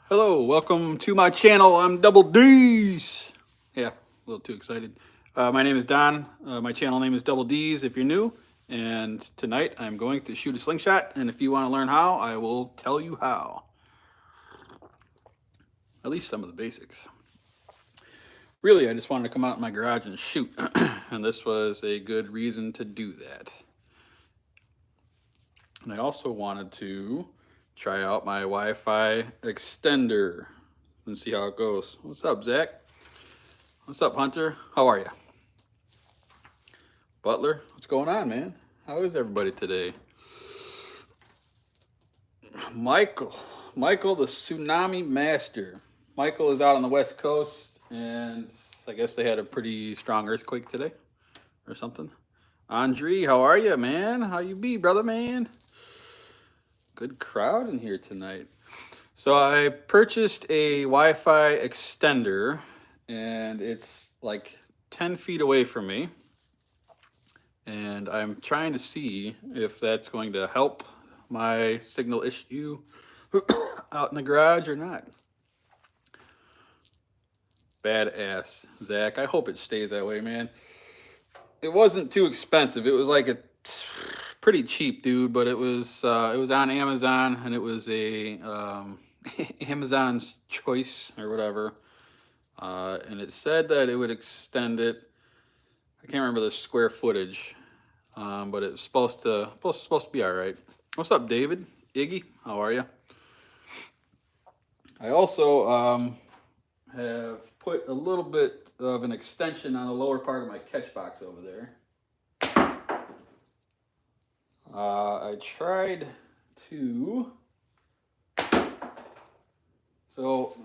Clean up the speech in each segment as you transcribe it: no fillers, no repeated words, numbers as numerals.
Hello, welcome to my channel. I'm Double D's. Yeah, a little too excited. My name is Don. My channel name is Double D's if you're new. And tonight I'm going to shoot a slingshot. And if you want to learn how, I will tell you how. At least some of the basics. Really, I just wanted to come out in my garage and shoot. And this was a good reason to do that. And I also wanted to try out my Wi-Fi extender and see how it goes. What's up, Zach? What's up, Hunter? How are you? Butler, what's going on, man? How is everybody today? Michael, the tsunami master. Michael is out on the West Coast, and I guess they had a pretty strong earthquake today or something. Andre, how are you, man? How you be, brother, man? Good crowd in here tonight. So I purchased a Wi-Fi extender, and it's like 10 feet away from me. And I'm trying to see if that's going to help my signal issue out in the garage or not. Badass, Zach. I hope it stays that way, man. It wasn't too expensive. It was like a pretty cheap, dude, but it was on Amazon, and it was a Amazon's choice or whatever. And it said that it would extend it. I can't remember the square footage, but it was supposed to be all right. What's up, David? Iggy, how are you? I also have put a little bit of an extension on the lower part of my catchbox over there. I tried to. So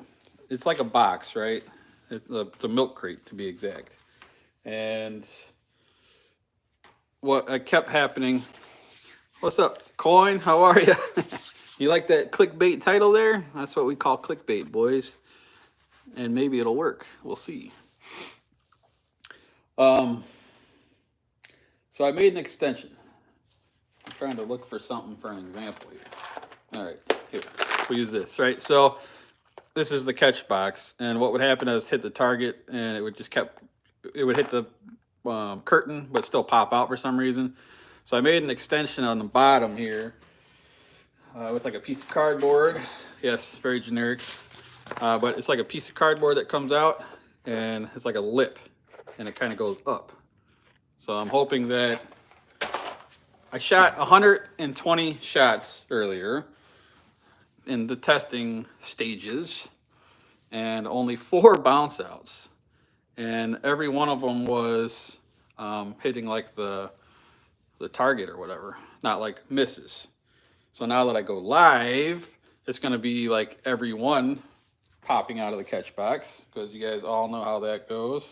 it's like a box, right? It's a milk crate to be exact. And what kept happening, what's up, Coin? How are you? You like that clickbait title there? That's what we call clickbait, boys. And maybe it'll work. We'll see. So I made an extension. I'm trying to look for something for an example here. All right, here, we'll use this, right? So this is the catch box, and what would happen is hit the target, and it would hit the curtain, but still pop out for some reason. So I made an extension on the bottom here with like a piece of cardboard. Yes, very generic, but it's like a piece of cardboard that comes out, and it's like a lip, and it kind of goes up. So I'm hoping that I shot 120 shots earlier in the testing stages, and only 4 bounce outs, and every one of them was hitting like the target or whatever, not like misses. So now that I go live, it's going to be like every one popping out of the catch box, because you guys all know how that goes.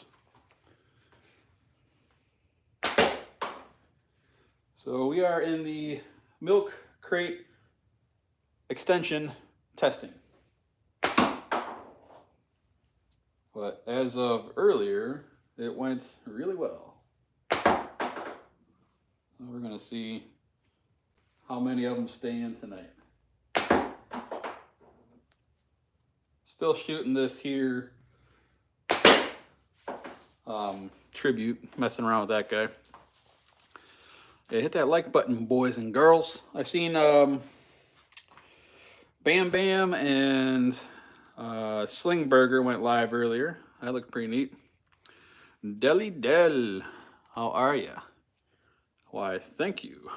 So we are in the milk crate extension testing. But as of earlier, it went really well. So we're going to see how many of them stay in tonight. Still shooting this here tribute, messing around with that guy. Yeah, hit that like button, boys and girls. I seen Bam Bam and Sling Burger went live earlier. That looked pretty neat. Deli Del, how are ya? Why, thank you.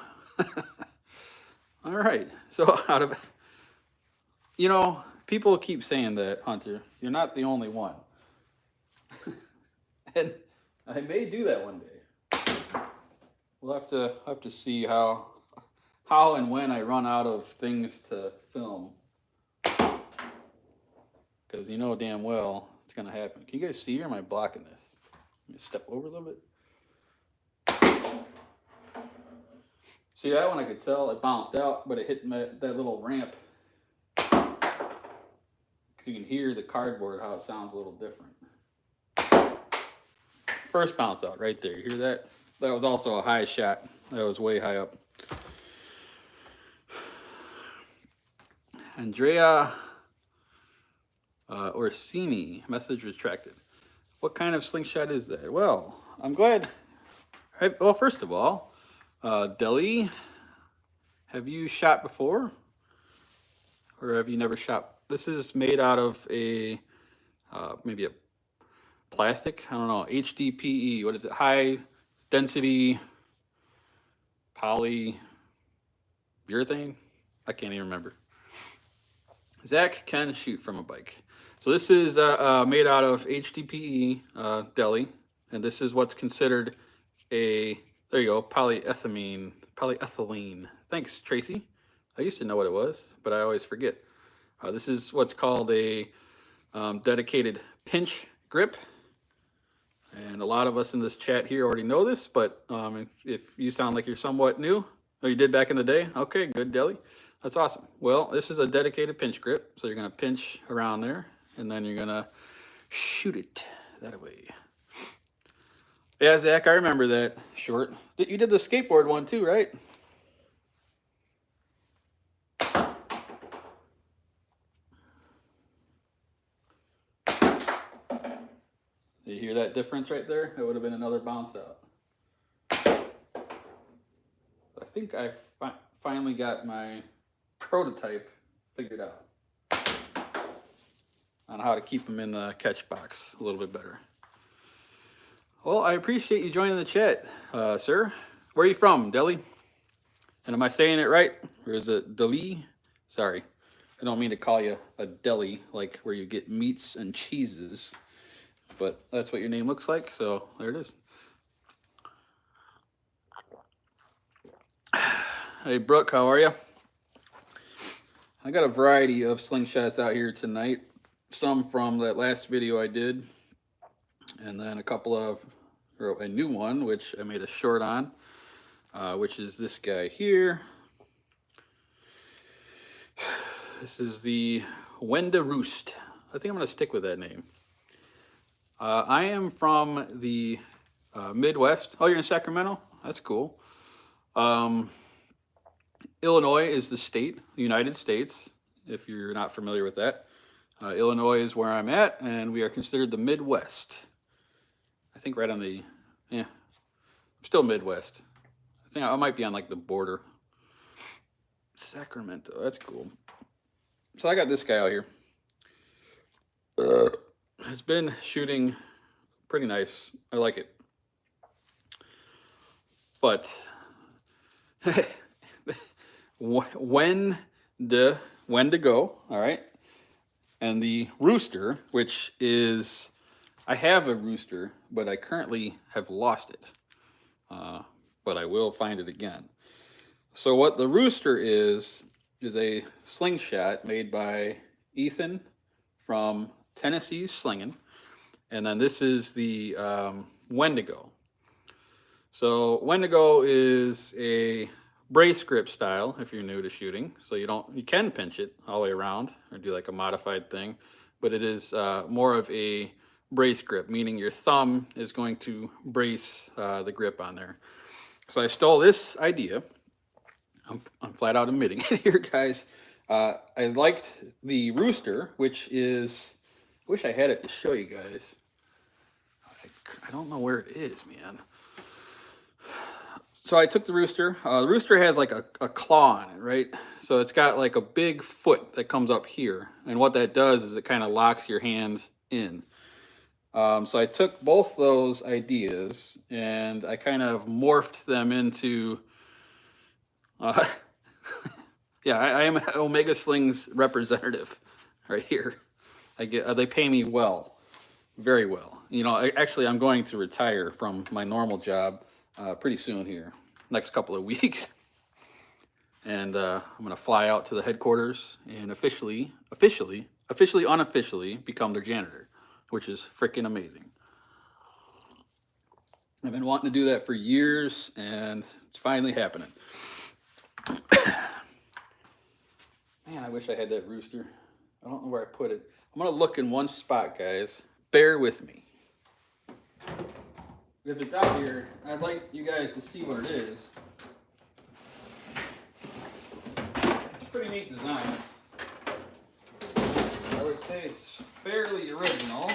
All right, so people keep saying that, Hunter. You're not the only one. And I may do that one day. We'll have to see how and when I run out of things to film. Because you know damn well it's going to happen. Can you guys see, or am I blocking this? Let me step over a little bit. See, that one I could tell it bounced out, but it hit that little ramp. Because you can hear the cardboard, how it sounds a little different. First bounce out right there. You hear that? That was also a high shot. That was way high up. Andrea Orsini, message retracted. What kind of slingshot is that? Well, I'm glad. Well, first of all, Deli, have you shot before? Or have you never shot? This is made out of a, maybe a plastic, I don't know, HDPE, what is it? High density polyurethane? I can't even remember. Zach can shoot from a bike. So this is made out of HDPE deli, and this is what's considered a, there you go, polyethylene. Thanks, Tracy. I used to know what it was, but I always forget. This is what's called a dedicated pinch grip. And a lot of us in this chat here already know this, but if you sound like you're somewhat new, or you did back in the day, okay, good, Deli. That's awesome. Well, this is a dedicated pinch grip. So you're going to pinch around there, and then you're going to shoot it that way. Yeah, Zach, I remember that short. You did the skateboard one too, right? You hear that difference right there? It would have been another bounce out. I think I finally got my prototype figured out on how to keep them in the catch box a little bit better. Well, I appreciate you joining the chat, sir. Where are you from, Deli? And am I saying it right? Or is it Deli? Sorry. I don't mean to call you a deli, like where you get meats and cheeses. But that's what your name looks like, so there it is. Hey, Brooke, how are you? I got a variety of slingshots out here tonight. Some from that last video I did, and then a couple of, or a new one, which I made a short on, which is this guy here. This is the Wenda Roost. I think I'm going to stick with that name. I am from the Midwest. Oh, you're in Sacramento? That's cool. Illinois is the state, the United States, if you're not familiar with that. Illinois is where I'm at, and we are considered the Midwest. I think right on the, yeah, still Midwest. I think I might be on like the border. Sacramento, that's cool. So I got this guy out here. It's been shooting pretty nice. I like it. But when to go, all right? And the rooster, which is, I have a rooster, but I currently have lost it. But I will find it again. So what the rooster is a slingshot made by Ethan from Tennessee's Slinging, and then this is the Wendigo. So Wendigo is a brace grip style if you're new to shooting. So you can pinch it all the way around or do like a modified thing, but it is more of a brace grip, meaning your thumb is going to brace the grip on there. So I stole this idea. I'm flat out admitting it here, guys. I liked the rooster, which is, I wish I had it to show you guys. I don't know where it is, man. So I took the rooster. The rooster has like a claw on it, right? So it's got like a big foot that comes up here. And what that does is it kind of locks your hand in. So I took both those ideas and I kind of morphed them into, yeah, I am an Omega Slings representative right here. They pay me well, very well. You know, actually I'm going to retire from my normal job pretty soon here, next couple of weeks. And I'm going to fly out to the headquarters and unofficially become their janitor, which is freaking amazing. I've been wanting to do that for years, and it's finally happening. Man, I wish I had that rooster. I don't know where I put it. I'm going to look in one spot, guys. Bear with me. If it's out here, I'd like you guys to see what it is. It's a pretty neat design. I would say it's the original.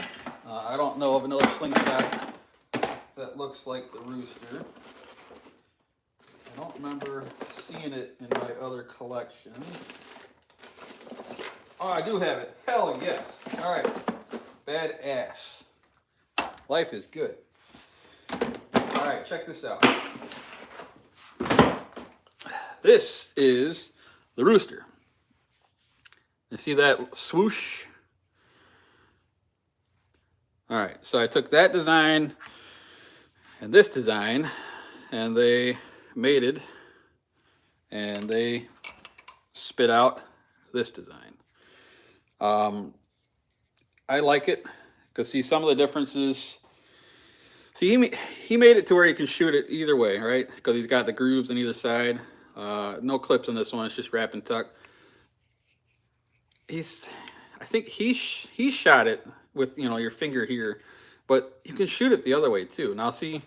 I don't know of another slingshot that looks like the Rooster. I don't remember seeing it in my other collection. Oh, I do have it. Hell yes. All right. Badass. Life is good. All right, check this out. This is the Rooster. You see that swoosh? All right, so I took that design and this design, and they mated, and they spit out this design. I like it because see some of the differences. See, he made it to where you can shoot it either way, right? Because he's got the grooves on either side. No clips on this one. It's just wrap and tuck. I think he shot it with your finger here, but you can shoot it the other way too. Now see,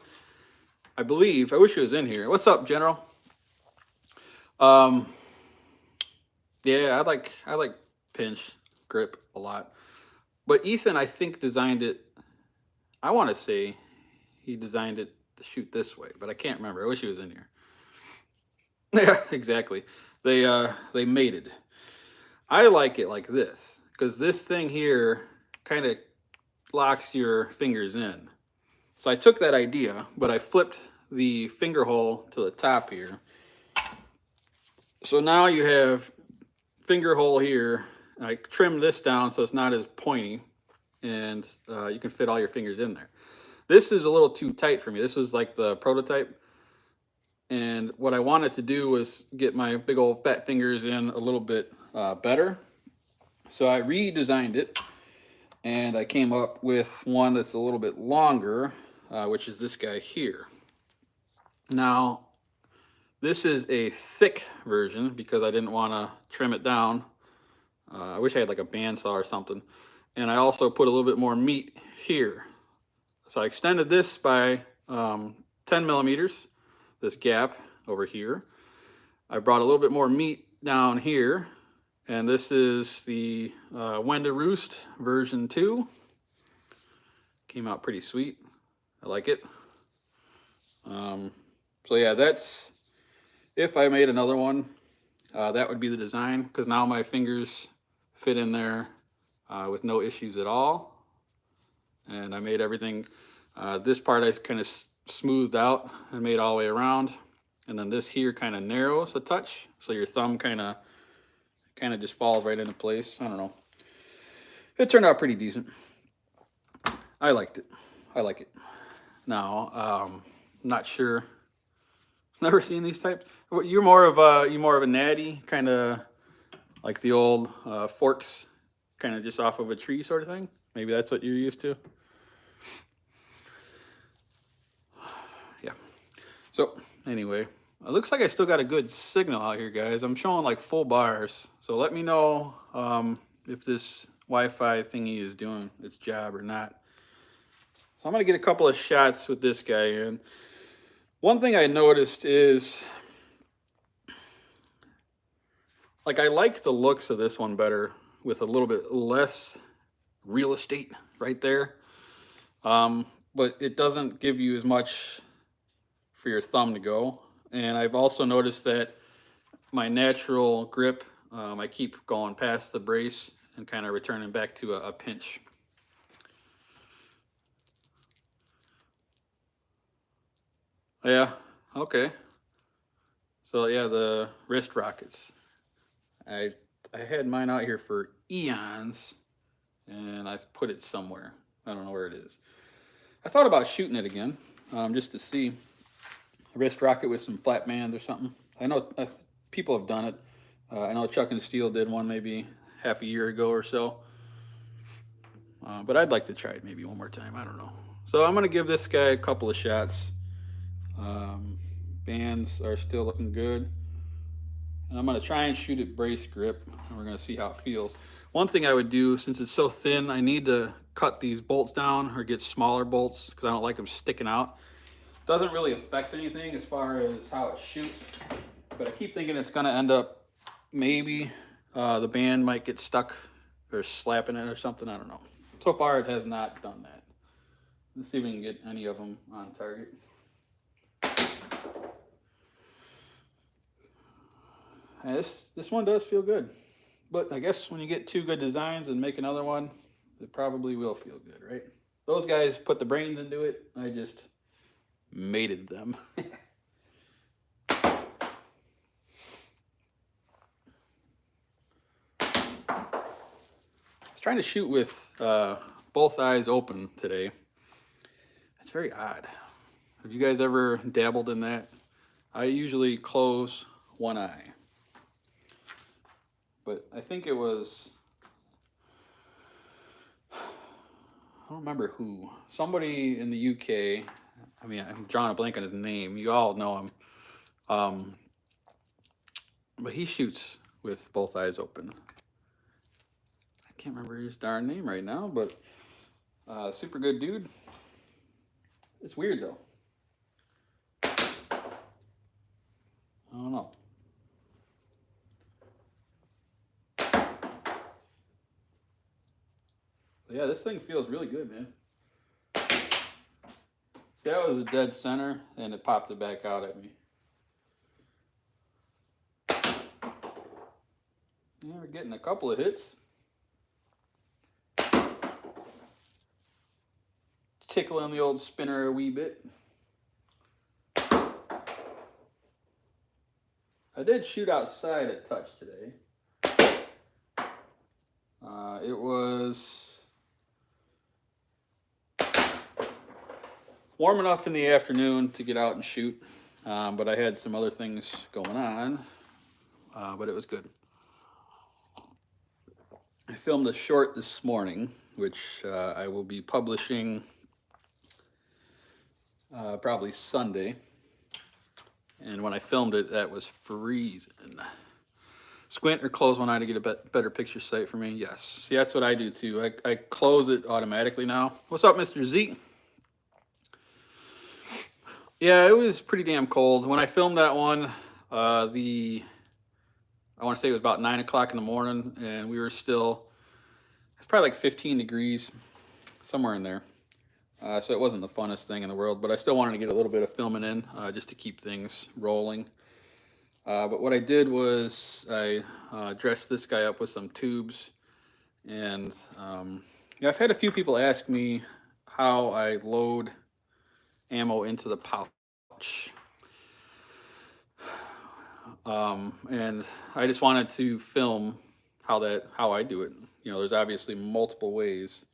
I wish he was in here. What's up, General? Yeah, I like pinch grip a lot. But Ethan, I think, designed it. I want to say he designed it to shoot this way, but I can't remember. I wish he was in here. Yeah, exactly. They mated. I like it like this because this thing here kind of locks your fingers in. So I took that idea, but I flipped the finger hole to the top here. So now you have finger hole here. I trimmed this down so it's not as pointy, and you can fit all your fingers in there. This is a little too tight for me. This was like the prototype, and what I wanted to do was get my big old fat fingers in a little bit better. So I redesigned it, and I came up with one that's a little bit longer, which is this guy here. Now, this is a thick version because I didn't want to trim it down. I wish I had like a bandsaw or something. And I also put a little bit more meat here. So I extended this by 10 millimeters, this gap over here. I brought a little bit more meat down here. And this is the When to Roost version 2. Came out pretty sweet. I like it. So yeah, that's, if I made another one, that would be the design, because now my fingers fit in there with no issues at all. And I made everything, this part I kind of smoothed out and made all the way around. And then this here kind of narrows a touch, so your thumb kind of just falls right into place. I don't know. It turned out pretty decent. I liked it. I like it. Now, not sure. Never seen these types. You're more of a natty, kind of like the old forks, kind of just off of a tree sort of thing. Maybe that's what you're used to. Yeah. So anyway, it looks like I still got a good signal out here, guys. I'm showing like full bars. So let me know if this Wi-Fi thingy is doing its job or not. So I'm gonna get a couple of shots with this guy in. One thing I noticed is, like, I like the looks of this one better with a little bit less real estate right there. But it doesn't give you as much for your thumb to go. And I've also noticed that my natural grip, I keep going past the brace and kind of returning back to a pinch. Yeah, okay. So yeah, the wrist rockets. I had mine out here for eons, and I put it somewhere. I don't know where it is. I thought about shooting it again, just to see a wrist rocket with some flat bands or something. I know people have done it. I know Chuck and Steel did one maybe half a year ago or so. But I'd like to try it maybe one more time. I don't know. So I'm going to give this guy a couple of shots. Bands are still looking good. And I'm going to try and shoot it brace grip, and we're going to see how it feels. One thing I would do, since it's so thin, I need to cut these bolts down or get smaller bolts because I don't like them sticking out. Doesn't really affect anything as far as how it shoots, but I keep thinking it's going to end up, maybe the band might get stuck or slapping it or something. I don't know. So far, it has not done that. Let's see if we can get any of them on target. And this one does feel good. But I guess when you get two good designs and make another one, it probably will feel good, right? Those guys put the brains into it. I just mated them. I was trying to shoot with both eyes open today. It's very odd. Have you guys ever dabbled in that? I usually close one eye. But I think it was, I don't remember who. Somebody in the UK. I mean, I'm drawing a blank on his name. You all know him. But he shoots with both eyes open. I can't remember his darn name right now, but super good dude. It's weird though. I don't know. But yeah, this thing feels really good, man. See, that was a dead center, and it popped it back out at me. Yeah, we're getting a couple of hits. Tickling the old spinner a wee bit. I did shoot outside a touch today. It was warm enough in the afternoon to get out and shoot, but I had some other things going on, but it was good. I filmed a short this morning, which I will be publishing probably Sunday. And when I filmed it, that was freezing. Squint or close one eye to get a better picture sight for me? Yes. See, that's what I do too. I close it automatically now. What's up, Mr. Z? Yeah, it was pretty damn cold. When I filmed that one, I want to say it was about 9 o'clock in the morning, and we were still, it's probably like 15 degrees, somewhere in there. So it wasn't the funnest thing in the world, but I still wanted to get a little bit of filming in just to keep things rolling. But what I did was I dressed this guy up with some tubes, and yeah, I've had a few people ask me how I load ammo into the pouch. And I just wanted to film how I do it. You know, there's obviously multiple ways,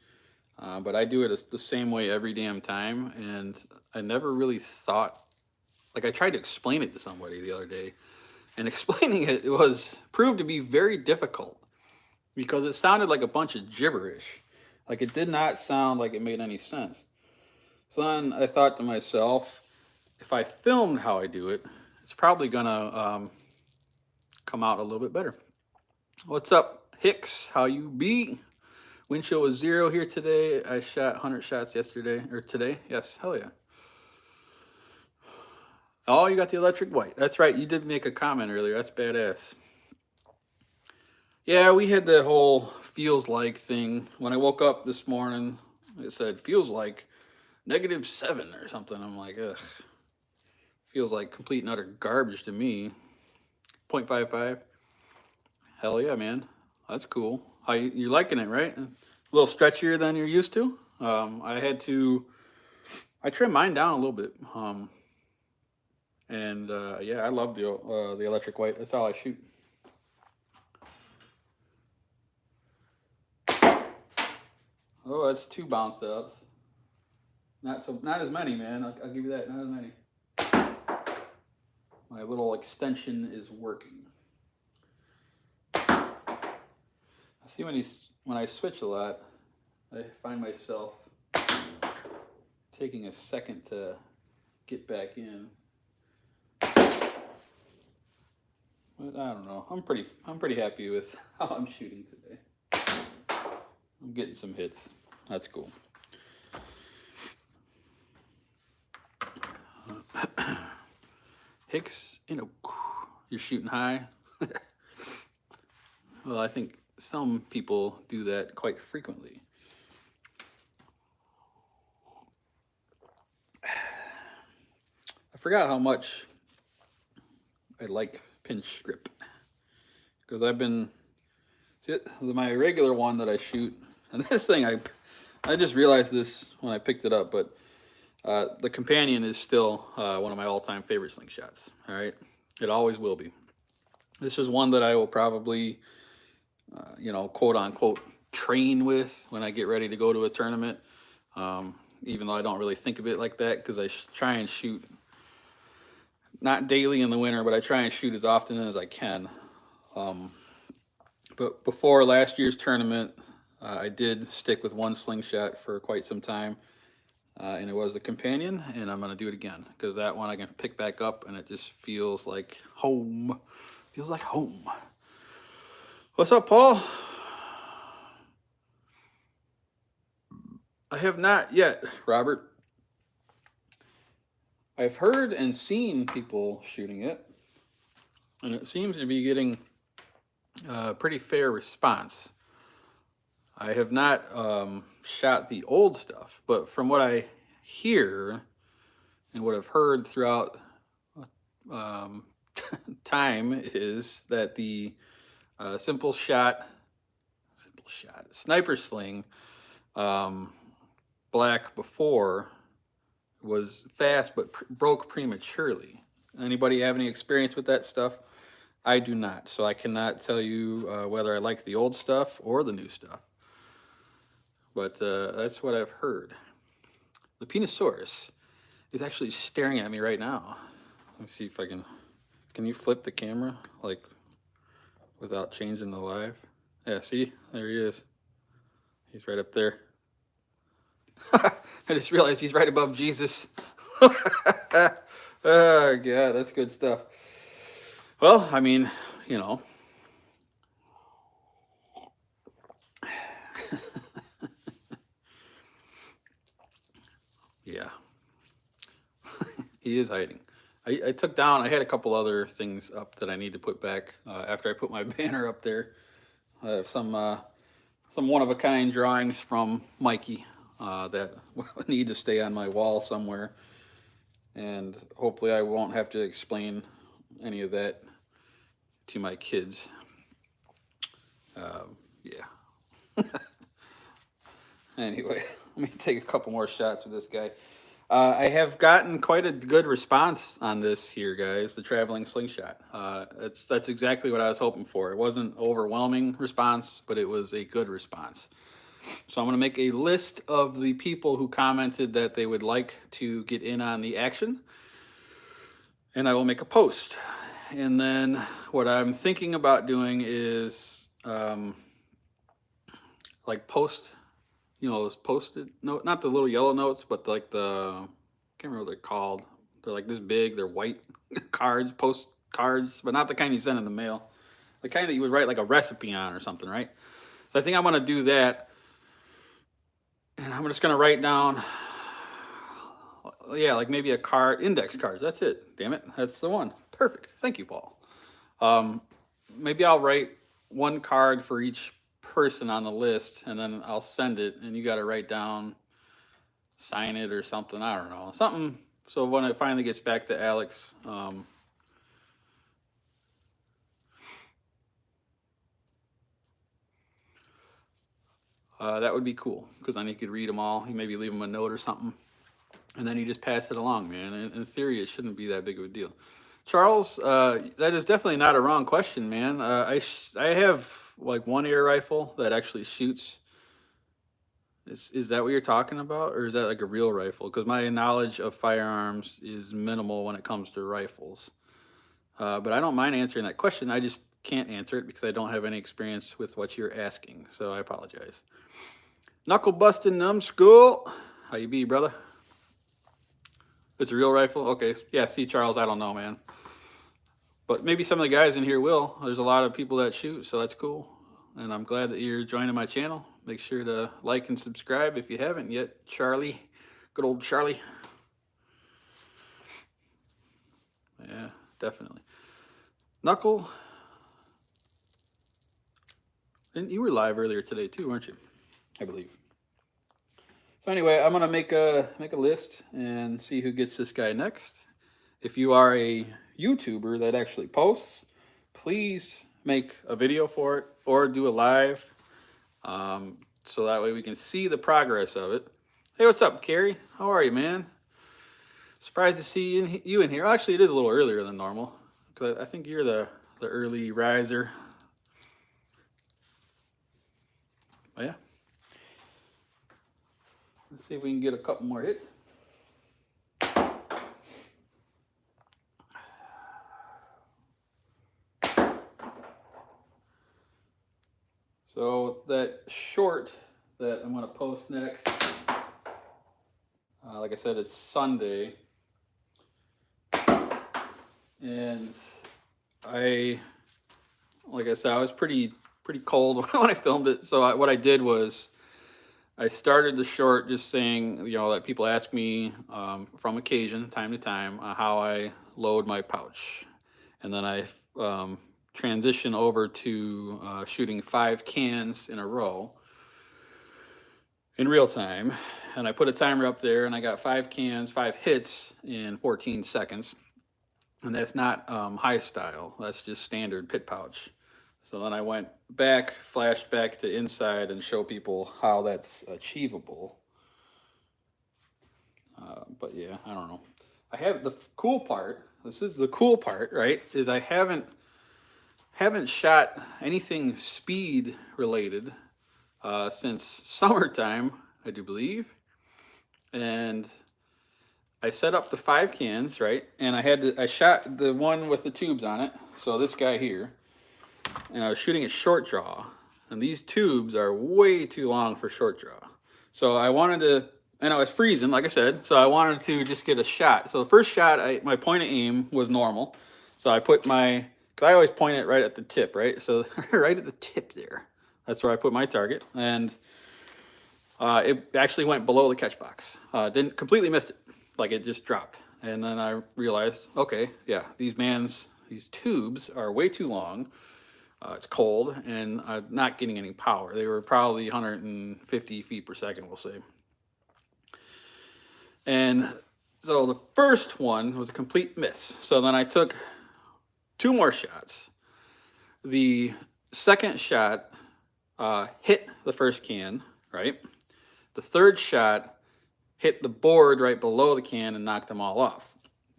but I do it the same way every damn time, and I never really thought, like I tried to explain it to somebody the other day, and explaining it proved to be very difficult because it sounded like a bunch of gibberish. Like it did not sound like it made any sense. So then I thought to myself, if I filmed how I do it, it's probably gonna come out a little bit better. What's up, Hicks? How you be? Wind chill was 0 here today. I shot 100 shots yesterday, or today. Yes, hell yeah. Oh, you got the electric white. That's right. You did make a comment earlier. That's badass. Yeah, we had the whole feels like thing. When I woke up this morning, it said feels like -7 or something. I'm like, ugh. Feels like complete and utter garbage to me. 0.55. Hell yeah, man. That's cool. You're liking it, right? A little stretchier than you're used to. I trimmed mine down a little bit. Yeah, I love the electric white. That's all I shoot. Oh, that's 2 bounce ups. Not as many, man. I'll give you that. Not as many. My little extension is working. See, when I switch a lot, I find myself taking a second to get back in. But I don't know. I'm pretty happy with how I'm shooting today. I'm getting some hits. That's cool. Hicks, you're shooting high. Well, I think some people do that quite frequently. I forgot how much I like pinch grip, because I've been, see, my regular one that I shoot, and this thing, I just realized this when I picked it up, but the companion is still one of my all-time favorite slingshots. All right, it always will be. This is one that I will probably, you know, quote unquote, train with when I get ready to go to a tournament. Even though I don't really think of it like that, because I try and shoot not daily in the winter, but I try and shoot as often as I can. But before last year's tournament, I did stick with one slingshot for quite some time, and it was the companion, and I'm going to do it again, because that one I can pick back up, and it just feels like home. Feels like home. What's up, Paul? I have not yet, Robert. I've heard and seen people shooting it, and it seems to be getting a pretty fair response. I have not shot the old stuff, but from what I hear and what I've heard throughout time is that the simple shot sniper sling black before was fast but broke prematurely. Anybody have any experience with that stuff? I do not, so I cannot tell you whether I like the old stuff or the new stuff. But that's what I've heard. The Penosaurus is actually staring at me right now. Let me see if I can. Can you flip the camera like without changing the live? Yeah, see, there he is. He's right up there. I just realized he's right above Jesus. Oh, God, that's good stuff. Well, I mean, you know. Yeah. He is hiding. I took down, I had a couple other things up that I need to put back after I put my banner up there. I have some one-of-a-kind drawings from Mikey that need to stay on my wall somewhere. And hopefully I won't have to explain any of that to my kids. Yeah. Anyway, let me take a couple more shots with this guy. I have gotten quite a good response on this here, guys, the traveling slingshot. That's exactly what I was hoping for. It wasn't overwhelming response, but it was a good response. So I'm going to make a list of the people who commented that they would like to get in on the action, and I will make a post. And then what I'm thinking about doing is like post, you know, those post-it note, not the little yellow notes, but like the, I can't remember what they're called. They're like this big, they're white cards, post cards, but not the kind you send in the mail. The kind that you would write like a recipe on or something, right? So I think I'm going to do that. And I'm just going to write down, yeah, like maybe a card, index cards. That's it. Damn it. That's the one. Perfect. Thank you, Paul. Maybe I'll write one card for each person on the list, and then I'll send it, and you got to write down, sign it or something. I don't know. Something. So when it finally gets back to Alex, that would be cool, because then he could read them all. He maybe leave him a note or something, and then you just pass it along, man. In theory, it shouldn't be that big of a deal. Charles, that is definitely not a wrong question, man. I have like one air rifle that actually shoots. Is that what you're talking about, or is that like a real rifle? Because my knowledge of firearms is minimal when it comes to rifles. But I don't mind answering that question. I just can't answer it because I don't have any experience with what you're asking. So I apologize. Knuckle busting numbskull. How you be, brother? It's a real rifle? Okay. Yeah, see, Charles, I don't know, man. But maybe some of the guys in here will. There's a lot of people that shoot, so that's cool. And I'm glad that you're joining my channel. Make sure to like and subscribe if you haven't yet. Charlie. Good old Charlie. Yeah, definitely. Knuckle. And you were live earlier today too, weren't you? I believe. So anyway, I'm gonna make a list and see who gets this guy next. if you are a YouTuber that actually posts, please make a video for it or do a live, so that way we can see the progress of it. Hey, what's up, Carrie? How are you, man? Surprised to see you in here. Actually, it is a little earlier than normal, because I think you're the early riser. But yeah. Let's see if we can get a couple more hits. So that short that I'm going to post next, like I said, it's Sunday. And like I said, I was pretty cold when I filmed it. So what I did was I started the short just saying, that people ask me from occasion, time to time, how I load my pouch. And then I transition over to shooting 5 cans in a row in real time. And I put a timer up there, and I got 5 cans, 5 hits in 14 seconds. And that's not high style, that's just standard pit pouch. So then I went back, flashed back to inside, and show people how that's achievable. But yeah, I don't know. I have the cool part. This is the cool part, right? Is I haven't shot anything speed related since summertime, I do believe. And I set up the 5 cans, right? And I shot the one with the tubes on it. So this guy here. And I was shooting a short draw, and these tubes are way too long for short draw. So I wanted to, and I was freezing, like I said, so I wanted to just get a shot. So the first shot, my point of aim was normal. So I put because I always point it right at the tip, right? So right at the tip there, that's where I put my target. And it actually went below the catch box. Didn't completely missed it, like it just dropped. And then I realized, okay, yeah, these tubes are way too long. It's cold, and I'm not getting any power. They were probably 150 feet per second, we'll say. And so the first one was a complete miss. So then I took 2 more shots. The second shot hit the first can, right? The third shot hit the board right below the can and knocked them all off.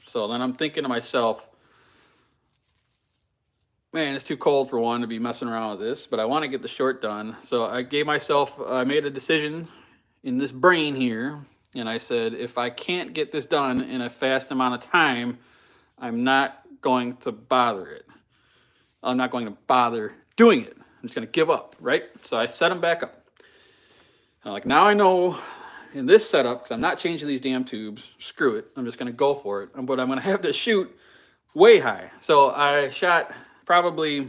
So then I'm thinking to myself, man, it's too cold for one to be messing around with this, but I want to get the short done. So I made a decision in this brain here, and I said, if I can't get this done in a fast amount of time, I'm not going to bother it. I'm not going to bother doing it. I'm just going to give up, right? So I set them back up. And now I know in this setup, because I'm not changing these damn tubes, screw it. I'm just going to go for it. But I'm going to have to shoot way high. So I shot probably,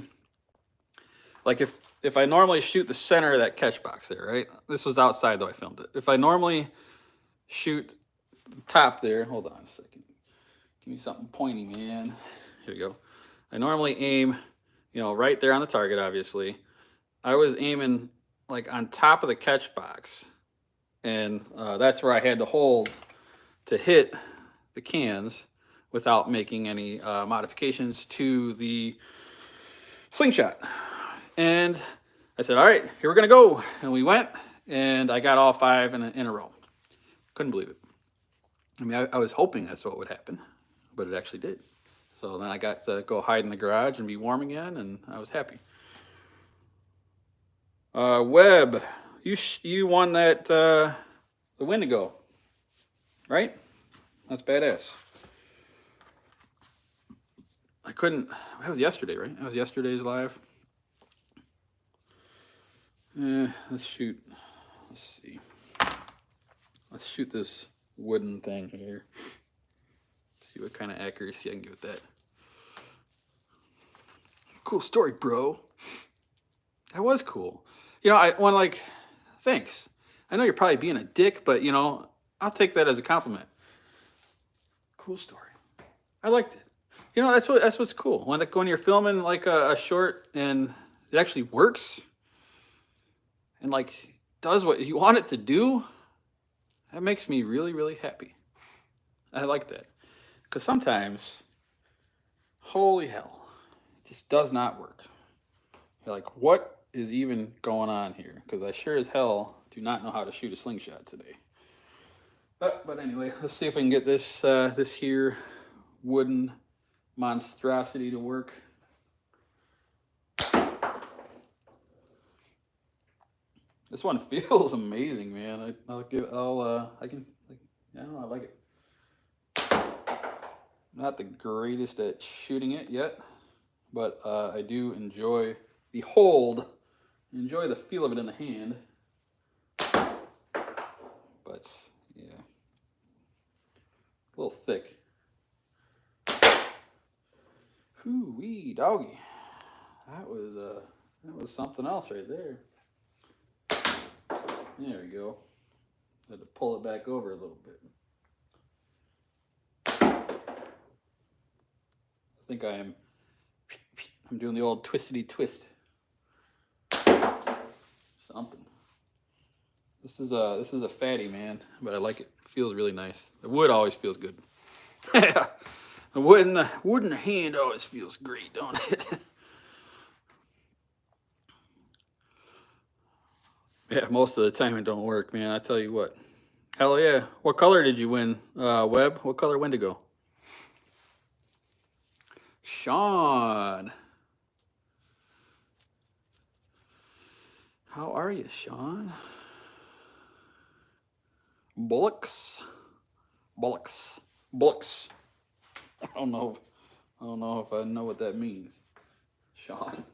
like if I normally shoot the center of that catch box there, right? This was outside though I filmed it. If I normally shoot the top there, hold on a second. Give me something pointy, man. Here we go. I normally aim, right there on the target, obviously. I was aiming like on top of the catch box. And that's where I had to hold to hit the cans without making any modifications to the slingshot. And I said, all right, here we're gonna go. And we went, and I got all 5 in a row. Couldn't believe it. I mean, I was hoping that's what would happen, but it actually did. So then I got to go hide in the garage and be warm again, and I was happy. Webb, you won that the Wendigo, right? That's badass. That was yesterday, right? That was yesterday's live. Let's see. Let's shoot this wooden thing here. See what kind of accuracy I can get with that. Cool story, bro. That was cool. Thanks. I know you're probably being a dick, but I'll take that as a compliment. Cool story. I liked it. That's what's cool. When you're filming like a short and it actually works and does what you want it to do, that makes me really, really happy. I like that. Because sometimes, holy hell, it just does not work. You're like, what is even going on here? Because I sure as hell do not know how to shoot a slingshot today. But anyway, let's see if I can get this this here wooden monstrosity to work. This one feels amazing, man. I don't know, I like it. Not the greatest at shooting it yet, but I do enjoy the hold, enjoy the feel of it in the hand. But yeah, a little thick. Whoo-wee, doggy. That was something else right there. There we go. Had to pull it back over a little bit. I think I'm doing the old twistity twist. Something. This is a fatty, man, but I like it. It feels really nice. The wood always feels good. The wooden hand always feels great, don't it? Yeah, most of the time it don't work, man. I tell you what. Hell yeah. What color did you win, Webb? What color Wendigo? Sean. How are you, Sean? Bullocks. I don't know if I know what that means. Sean.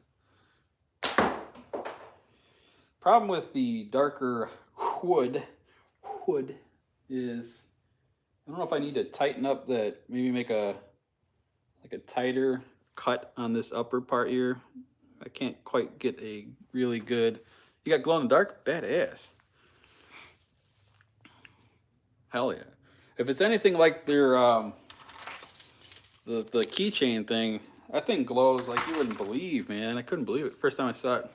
Problem with the darker wood is I don't know if I need to tighten up that, maybe make a tighter cut on this upper part here. I can't quite get a really good. You got glow in the dark? Badass. Hell yeah. If it's anything like their the keychain thing, that thing glows like you wouldn't believe, man. I couldn't believe it. First time I saw it.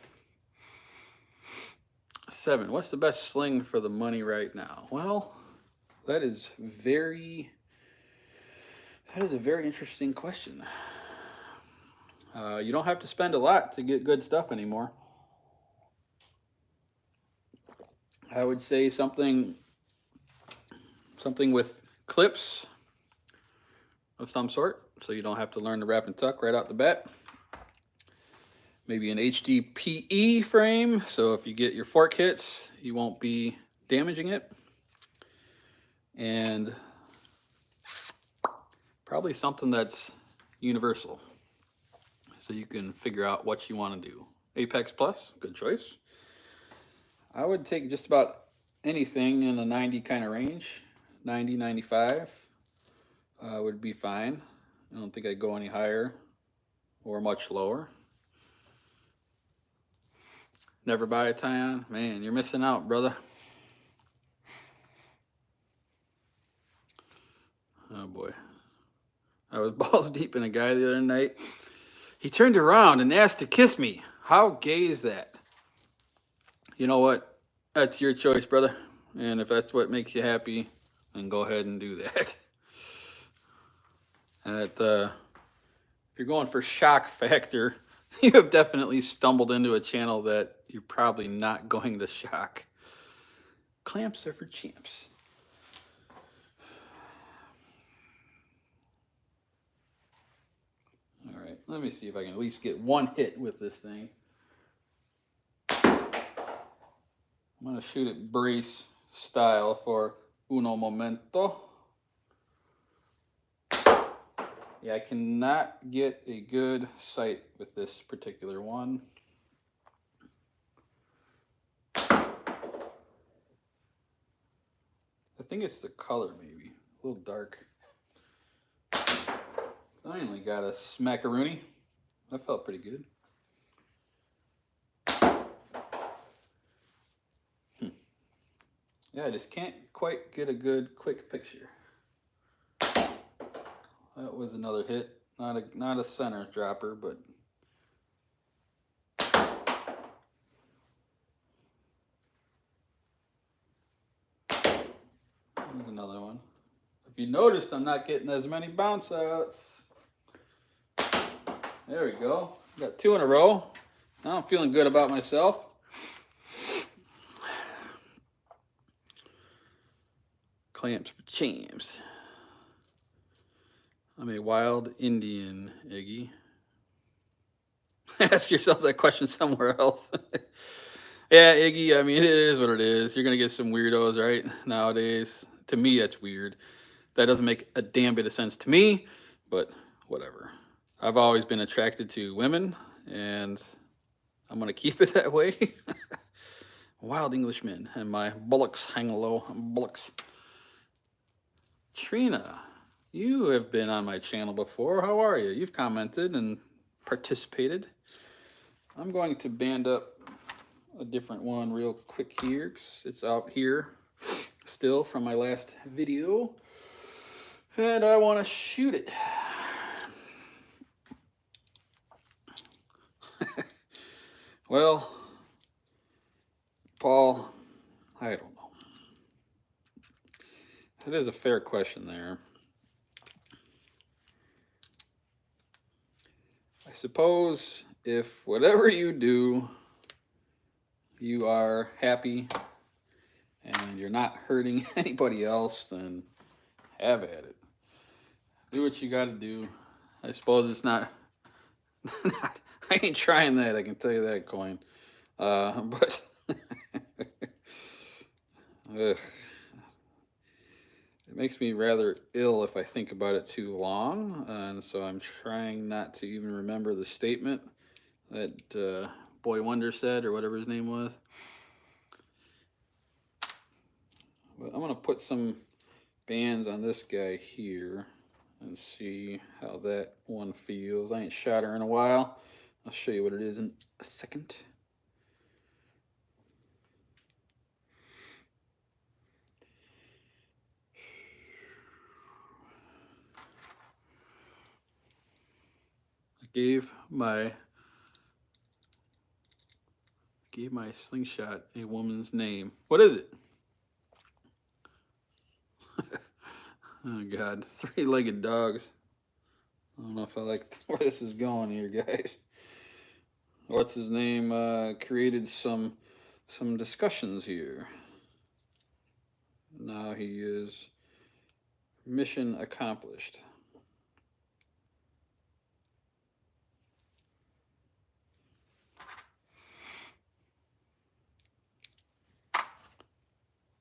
7. What's the best sling for the money right now? Well, that is a very interesting question. You don't have to spend a lot to get good stuff anymore. I would say something with clips of some sort, so you don't have to learn to wrap and tuck right out the bat. Maybe an HDPE frame, so if you get your fork hits, you won't be damaging it. And probably something that's universal, so you can figure out what you want to do. Apex Plus, good choice. I would take just about anything in the 90 kind of range. 90, 95 would be fine. I don't think I'd go any higher or much lower. Never buy a tie-on? Man, you're missing out, brother. Oh boy. I was balls deep in a guy the other night. He turned around and asked to kiss me. How gay is that? You know what? That's your choice, brother. And if that's what makes you happy, then go ahead and do that. If you're going for shock factor, you have definitely stumbled into a channel that you're probably not going to shock. Clamps are for champs. All right, let me see if I can at least get one hit with this thing. I'm gonna shoot it brace style for uno momento. Yeah, I cannot get a good sight with this particular one. I think it's the color, maybe. A little dark. Finally got a smackaroonie. That felt pretty good. Yeah, I just can't quite get a good quick picture. That was another hit. Not a center dropper, but that was another one. If you noticed, I'm not getting as many bounce outs. There we go. Got 2 in a row. Now I'm feeling good about myself. Clamps for champs. I'm a wild Indian, Iggy. Ask yourself that question somewhere else. Yeah, Iggy, I mean, it is what it is. You're going to get some weirdos, right? Nowadays. To me, that's weird. That doesn't make a damn bit of sense to me, but whatever. I've always been attracted to women, and I'm going to keep it that way. Wild Englishmen, and my bullocks hang low. Bullocks. Trina, you have been on my channel before. How are you? You've commented and participated. I'm going to band up a different one real quick here, because it's out here still from my last video, and I want to shoot it. Well, Paul, I don't know. That is a fair question there. I suppose if whatever you do, you are happy and you're not hurting anybody else, then have at it. Do what you got to do. I suppose it's not, I ain't trying that, I can tell you that, Coin. But it makes me rather ill if I think about it too long, and so I'm trying not to even remember the statement that Boy Wonder said, or whatever his name was. But I'm going to put some bands on this guy here and see how that one feels. I ain't shot her in a while. I'll show you what it is in a second. I gave my slingshot a woman's name. What is it? Oh God, 3-legged dogs. I don't know if I like where this is going here, guys. What's his name? Created some discussions here. Now he is mission accomplished.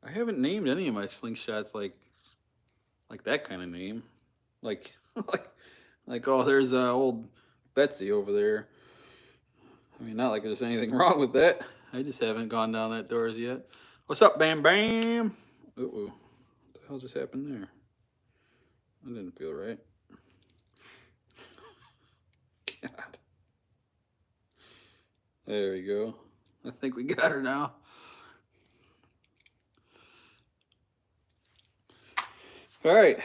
I haven't named any of my slingshots like that kind of name, like oh, there's old Betsy over there. I mean, not like there's anything wrong with that. I just haven't gone down that doors yet. What's up, Bam Bam? Uh-oh. What the hell just happened there? That didn't feel right. God. There we go. I think we got her now. All right.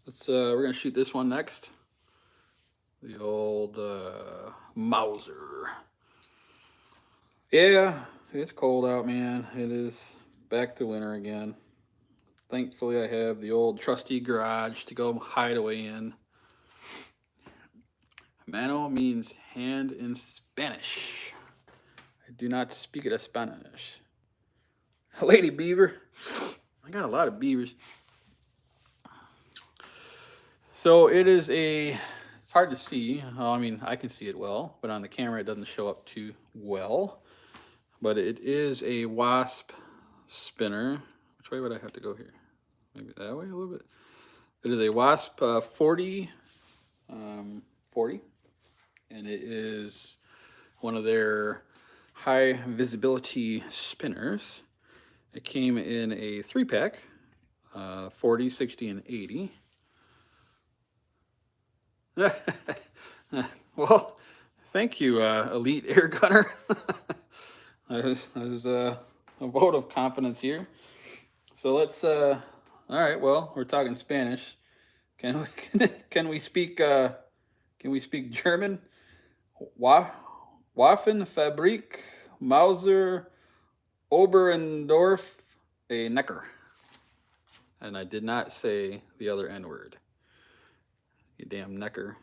Let's we're gonna shoot this one next. The old Mauser. Yeah, it's cold out, man. It is back to winter again. Thankfully, I have the old trusty garage to go hide away in. Mano means hand in Spanish. I do not speak it Spanish. Lady Beaver. I got a lot of beavers. So it is it's hard to see. I mean, I can see it well, but on the camera it doesn't show up too well. But it is a wasp spinner. Which way would I have to go here? Maybe that way a little bit. It is a wasp 40, and it is one of their high visibility spinners. It came in a 3-pack, 40, 60, and 80. Well, thank you, Elite Air Gunner. There's a vote of confidence here. So let's, all right, well, we're talking Spanish. Can we speak German? Waffenfabrik Mauser Oberndorf a necker. And I did not say the other N word. You damn necker.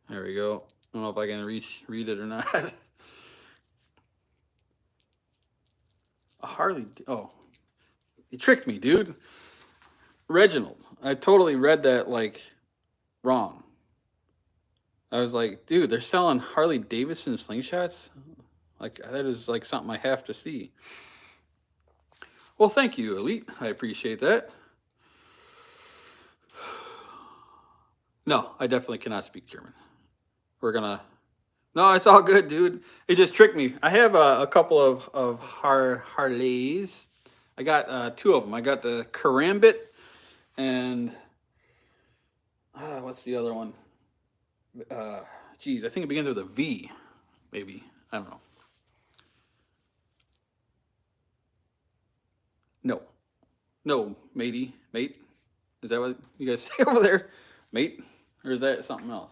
There we go. I don't know if I can read it or not. A Harley. Oh, you tricked me, dude. Reginald. I totally read that like wrong. I was like, dude, they're selling Harley Davidson slingshots? Like, that is like something I have to see. Well, thank you, Elite. I appreciate that. No, I definitely cannot speak German. We're gonna. No, it's all good, dude. It just tricked me. I have a couple of Harleys. I got two of them. I got the Karambit and what's the other one? Geez, I think it begins with a V. Maybe, I don't know. No, matey, mate. Is that what you guys say over there, mate? Or is that something else?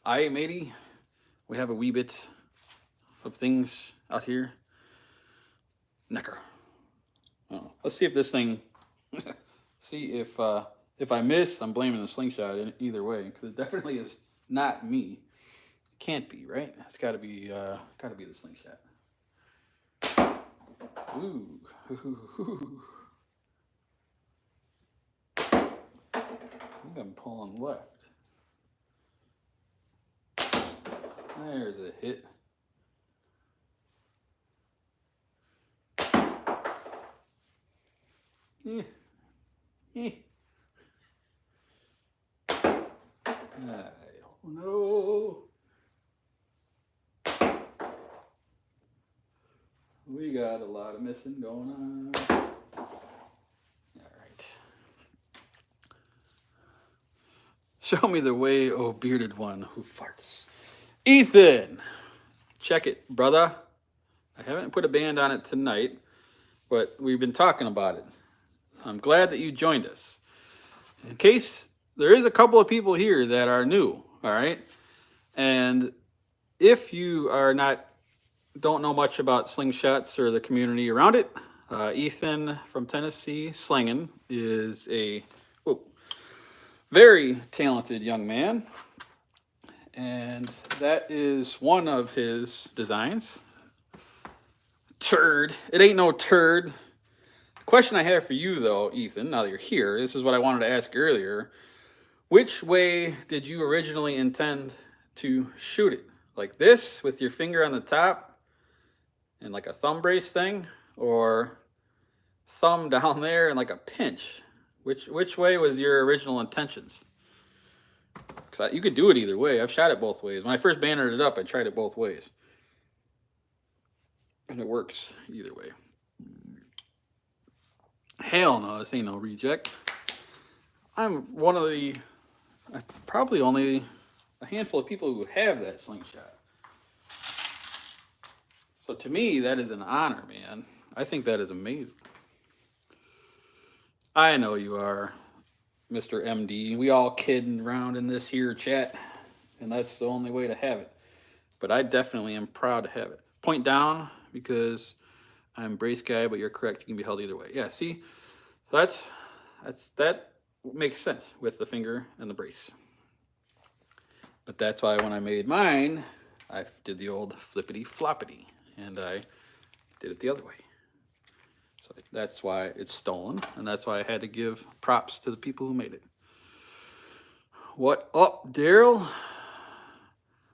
Aye, matey. We have a wee bit of things out here. Necker. Oh, let's see if this thing. See if I miss, I'm blaming the slingshot in either way because it definitely is not me. It can't be, right? It's got to be the slingshot. Ooh. I think I'm pulling left. There's a hit. I don't know. We got a lot of missing going on. All right. Show me the way, oh bearded one who farts. Ethan! Check it, brother. I haven't put a band on it tonight, but we've been talking about it. I'm glad that you joined us. In case there is a couple of people here that are new, all right? And if you don't know much about slingshots or the community around it, Ethan from Tennessee, Slinging, is a very talented young man. And that is one of his designs. Turd. It ain't no turd. The question I have for you, though, Ethan, now that you're here, this is what I wanted to ask earlier. Which way did you originally intend to shoot it? Like this, with your finger on the top and like a thumb brace thing? Or thumb down there and like a pinch? Which way was your original intentions? Because you could do it either way. I've shot it both ways. When I first bannered it up, I tried it both ways. And it works either way. Hell no, this ain't no reject. I'm one of the, probably only a handful of people who have that slingshot. So to me, that is an honor, man. I think that is amazing. I know you are, Mr. MD. We all kidding around in this here chat, and that's the only way to have it. But I definitely am proud to have it. Point down, because I'm brace guy, but you're correct. You can be held either way. Yeah, see? So that makes sense with the finger and the brace. But that's why when I made mine, I did the old flippity floppity, and I did it the other way. So that's why it's stolen, and that's why I had to give props to the people who made it. What up, Daryl?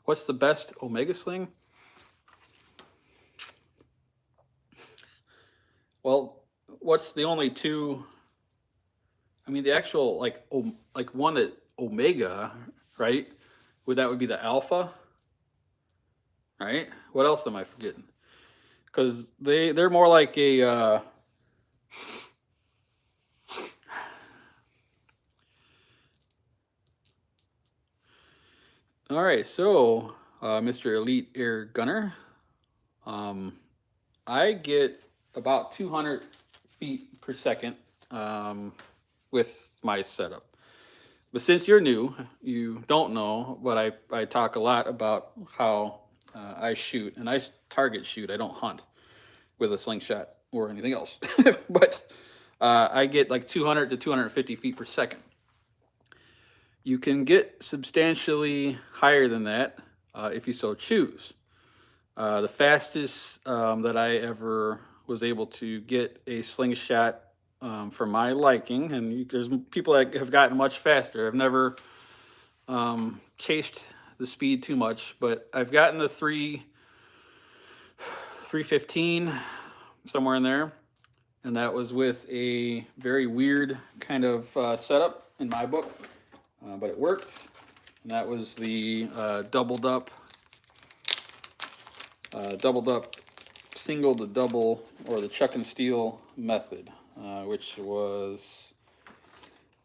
What's the best Omega sling? Well, what's the only two? I mean, the actual like one at Omega, right? That would be the Alpha, right? What else am I forgetting? Because they're more like a. All right, so Mr. Elite Air Gunner, I get about 200 feet per second with my setup. But since you're new, you don't know, but I talk a lot about how I shoot, and I target shoot. I don't hunt. with a slingshot or anything else. But I get like 200 to 250 feet per second. You can get substantially higher than that if you so choose. The fastest that I ever was able to get a slingshot for my liking, and there's people that have gotten much faster. I've never chased the speed too much, but I've gotten the 315 somewhere in there, and that was with a very weird kind of setup in my book, but it worked. And that was the doubled up single to double, or the chuck and steal method, which was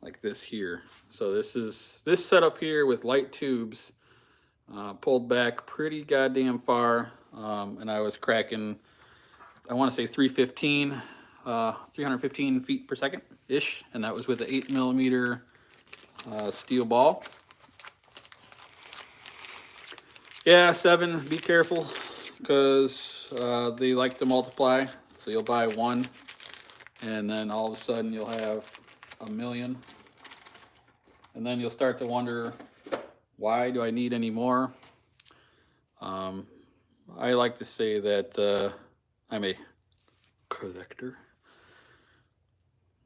like this here. So this setup here with light tubes, pulled back pretty goddamn far, and I was cracking, I want to say 315 feet per second ish, and that was with an 8mm steel ball. Yeah, 7. Be careful, because they like to multiply. So you'll buy one, and then all of a sudden you'll have a million, and then you'll start to wonder, why do I need any more? I like to say that I'm a collector.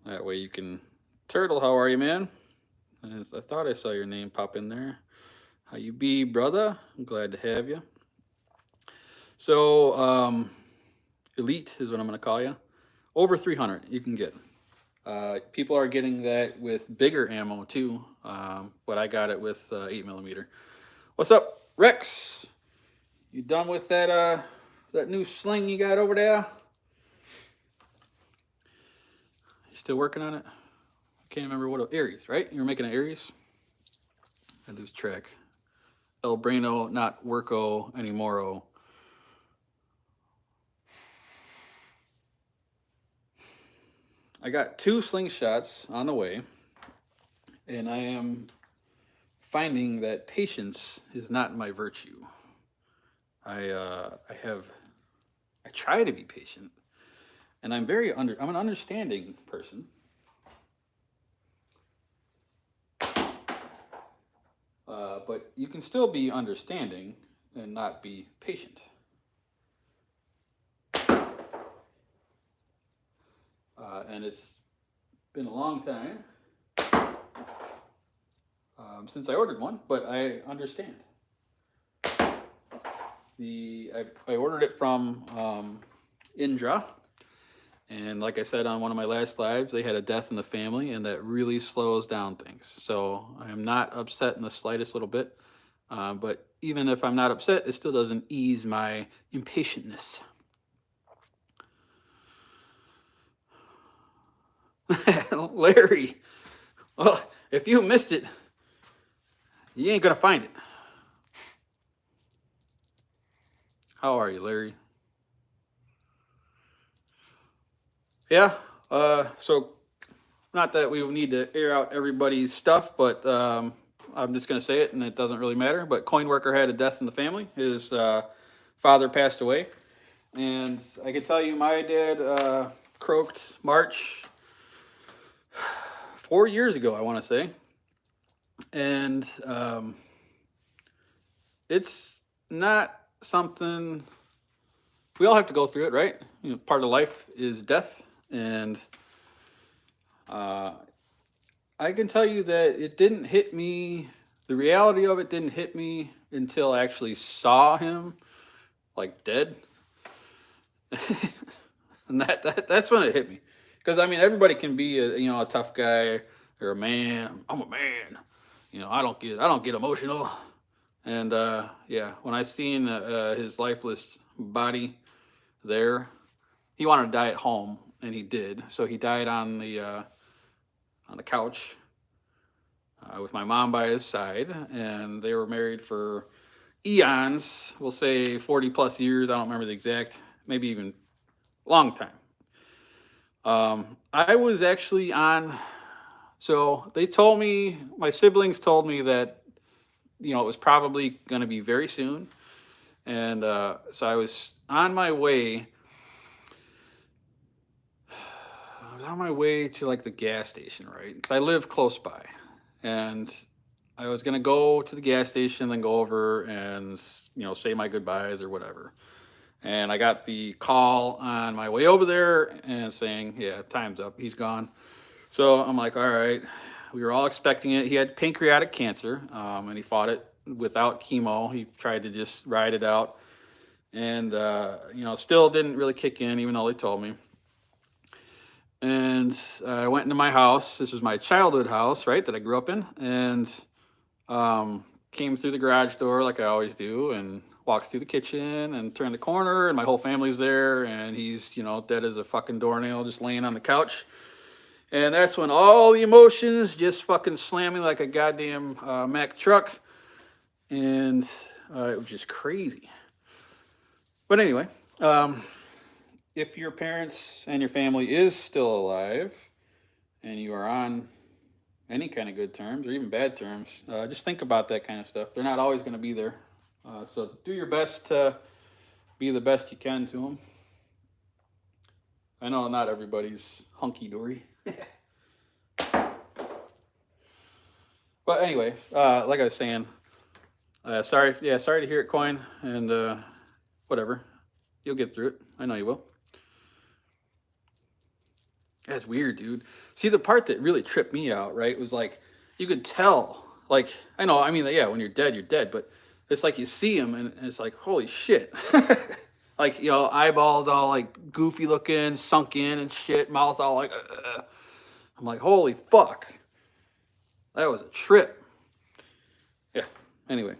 That way you can... Turtle, how are you, man? I thought I saw your name pop in there. How you be, brother? I'm glad to have you. So, elite is what I'm going to call you. Over 300 you can get. People are getting that with bigger ammo too, but I got it with 8mm. What's up, Rex? You done with that that new sling you got over there? You still working on it? I can't remember what Aries, right? You were making an Aries? I lose track. El Brano, not Worko anymore. I got 2 slingshots on the way, and I am finding that patience is not my virtue. I try to be patient, and I'm an understanding person. But you can still be understanding and not be patient. And it's been a long time since I ordered one, but I understand. I ordered it from Indra, and like I said on one of my last lives, they had a death in the family, and that really slows down things. So I am not upset in the slightest little bit, but even if I'm not upset, it still doesn't ease my impatientness. Larry, well, if you missed it, you ain't gonna find it. How are you, Larry? Yeah, so not that we need to air out everybody's stuff, but I'm just gonna say it, and it doesn't really matter, but Coinworker had a death in the family. His father passed away, and I can tell you my dad croaked March 4 years ago, I want to say. And it's not something, we all have to go through it, right? You know, part of life is death. And I can tell you that it didn't hit me, the reality of it didn't hit me until I actually saw him like dead. And that's when it hit me. Because I mean, everybody can be a tough guy or a man. I'm a man. I don't get emotional. And yeah, when I seen his lifeless body there, he wanted to die at home, and he did. So he died on the couch with my mom by his side, and they were married for eons. We'll say 40 plus years. I don't remember the exact, maybe even long time. I was actually on, so they told me, my siblings told me that, it was probably going to be very soon. And so I was on my way was on my way to like the gas station, right? Because I live close by, and I was gonna go to the gas station, then go over and say my goodbyes or whatever. And I got the call on my way over there and saying, yeah, time's up. He's gone. So I'm like, all right. We were all expecting it. He had pancreatic cancer, and he fought it without chemo. He tried to just ride it out, and still didn't really kick in, even though they told me. And I went into my house. This was my childhood house, right, that I grew up in, and came through the garage door like I always do, and walked through the kitchen and turned the corner, and my whole family's there, and he's dead as a fucking doornail, just laying on the couch. And that's when all the emotions just fucking slamming like a goddamn Mack truck. And it was just crazy. But anyway, if your parents and your family is still alive and you are on any kind of good terms or even bad terms, just think about that kind of stuff. They're not always going to be there. So do your best to be the best you can to them. I know not everybody's hunky-dory. But anyways, like I was saying, sorry to hear it, Coin, and whatever. You'll get through it. I know you will. That's weird, dude. See, the part that really tripped me out, right, was like, you could tell, like, when you're dead, but it's like you see him, and it's like, holy shit. Like, eyeballs all, like, goofy looking, sunk in and shit, mouth all like, I'm like, holy fuck. That was a trip. Yeah, anyway.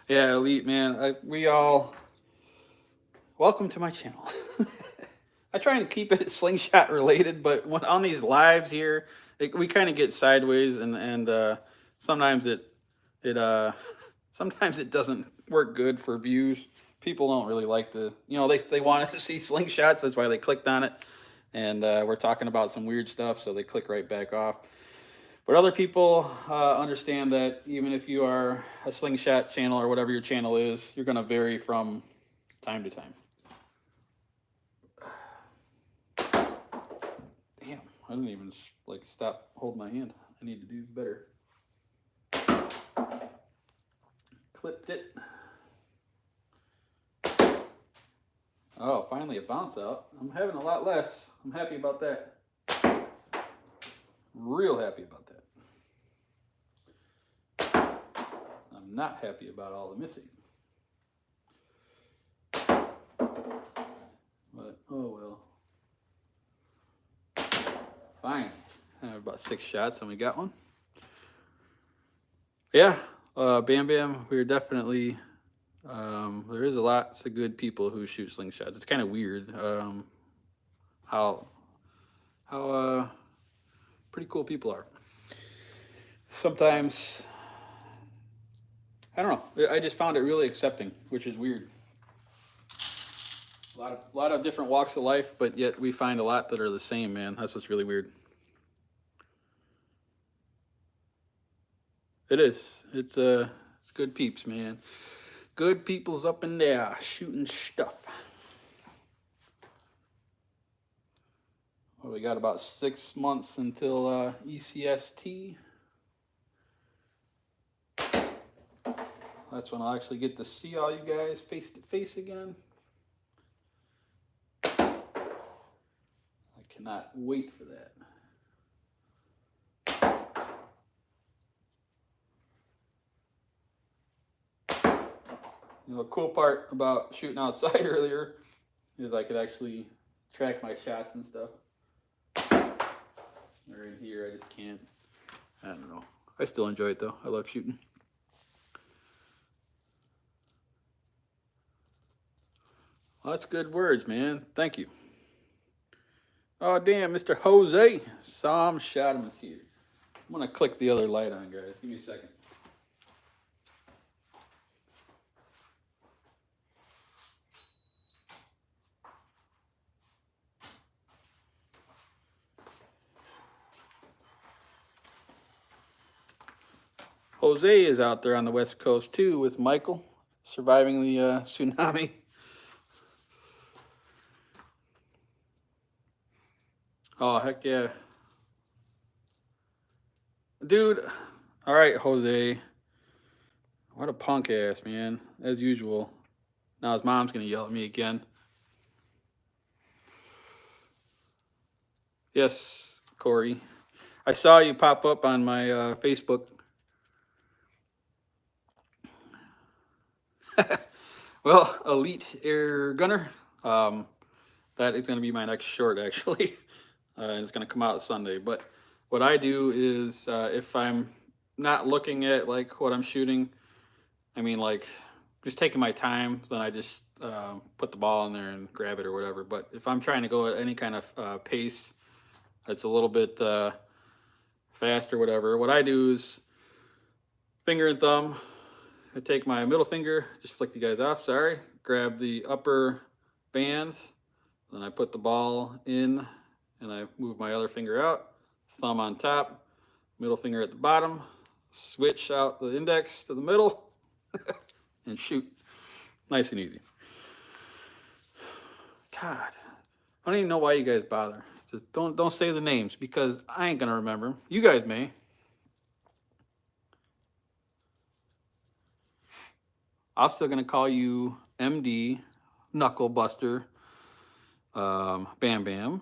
Yeah, Elite, man. Welcome to my channel. I try and keep it slingshot related, but when on these lives here, we kind of get sideways, and sometimes sometimes it doesn't work good for views. People don't really like they wanted to see slingshots. That's why they clicked on it. And we're talking about some weird stuff, so they click right back off. But other people understand that even if you are a slingshot channel or whatever your channel is, you're going to vary from time to time. Damn, I didn't even stop holding my hand. I need to do better. Clipped it. Oh, finally a bounce out. I'm having a lot less. I'm happy about that. Real happy about that. I'm not happy about all the missing. But, oh well. Fine. I have about 6 shots and we got one. Yeah, Bam Bam, we're definitely... there is lots of good people who shoot slingshots. It's kind of weird how pretty cool people are. Sometimes, I don't know. I just found it really accepting, which is weird. A lot of different walks of life, but yet we find a lot that are the same, man. That's what's really weird. It is. It's good peeps, man. Good people's up in there shooting stuff. Well, we got about 6 months until ECST. That's when I'll actually get to see all you guys face to face again. I cannot wait for that. The cool part about shooting outside earlier is I could actually track my shots and stuff. Or in here, I just can't. I don't know. I still enjoy it though. I love shooting. Well, that's good words, man. Thank you. Oh, damn, Mr. Jose. Saw him, shot him here. I'm going to click the other light on, guys. Give me a second. Jose is out there on the West Coast too with Michael. surviving the tsunami. Oh, heck yeah. Dude, all right, Jose. What a punk ass, man. As usual. Now his mom's going to yell at me again. Yes, Corey. I saw you pop up on my Facebook. Well, Elite Air Gunner. That is going to be my next short, actually. And it's going to come out Sunday. But what I do is if I'm not looking at like what I'm shooting, I mean like just taking my time, then I just put the ball in there and grab it or whatever. But if I'm trying to go at any kind of pace that's a little bit fast or whatever, what I do is finger and thumb. I take my middle finger, just flick you guys off, sorry. Grab the upper band, then I put the ball in and I move my other finger out, thumb on top, middle finger at the bottom, switch out the index to the middle, and shoot. Nice and easy. Todd, I don't even know why you guys bother. Just don't say the names because I ain't gonna remember them. You guys may. I'm still gonna call you MD, Knuckle Buster, Bam Bam,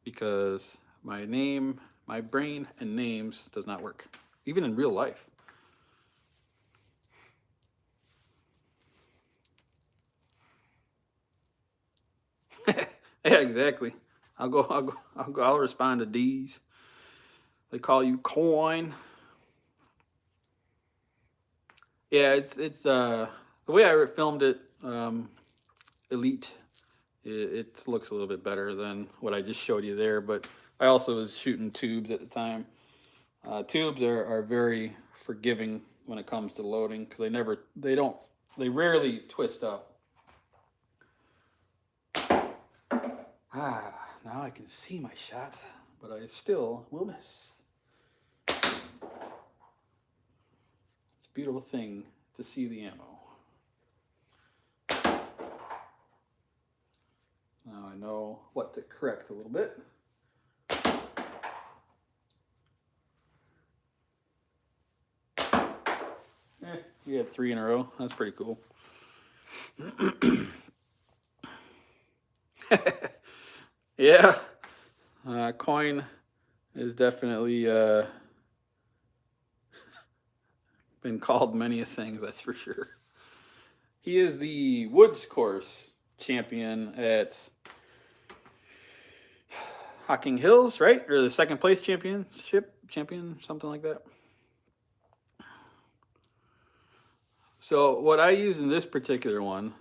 because my name, my brain and names does not work, even in real life. Yeah, exactly. I'll respond to D's. They call you coin. Yeah, it's the way I filmed it, Elite. It looks a little bit better than what I just showed you there, but I also was shooting tubes at the time. Tubes are very forgiving when it comes to loading because they rarely twist up. Now I can see my shot, but I still will miss. It's a beautiful thing to see the ammo. Now I know what to correct a little bit. We had 3 in a row. That's pretty cool. Yeah, Coin is definitely been called many things, that's for sure. He is the Woods Course champion at Hocking Hills, right? Or the second place champion, something like that. So what I use in this particular one,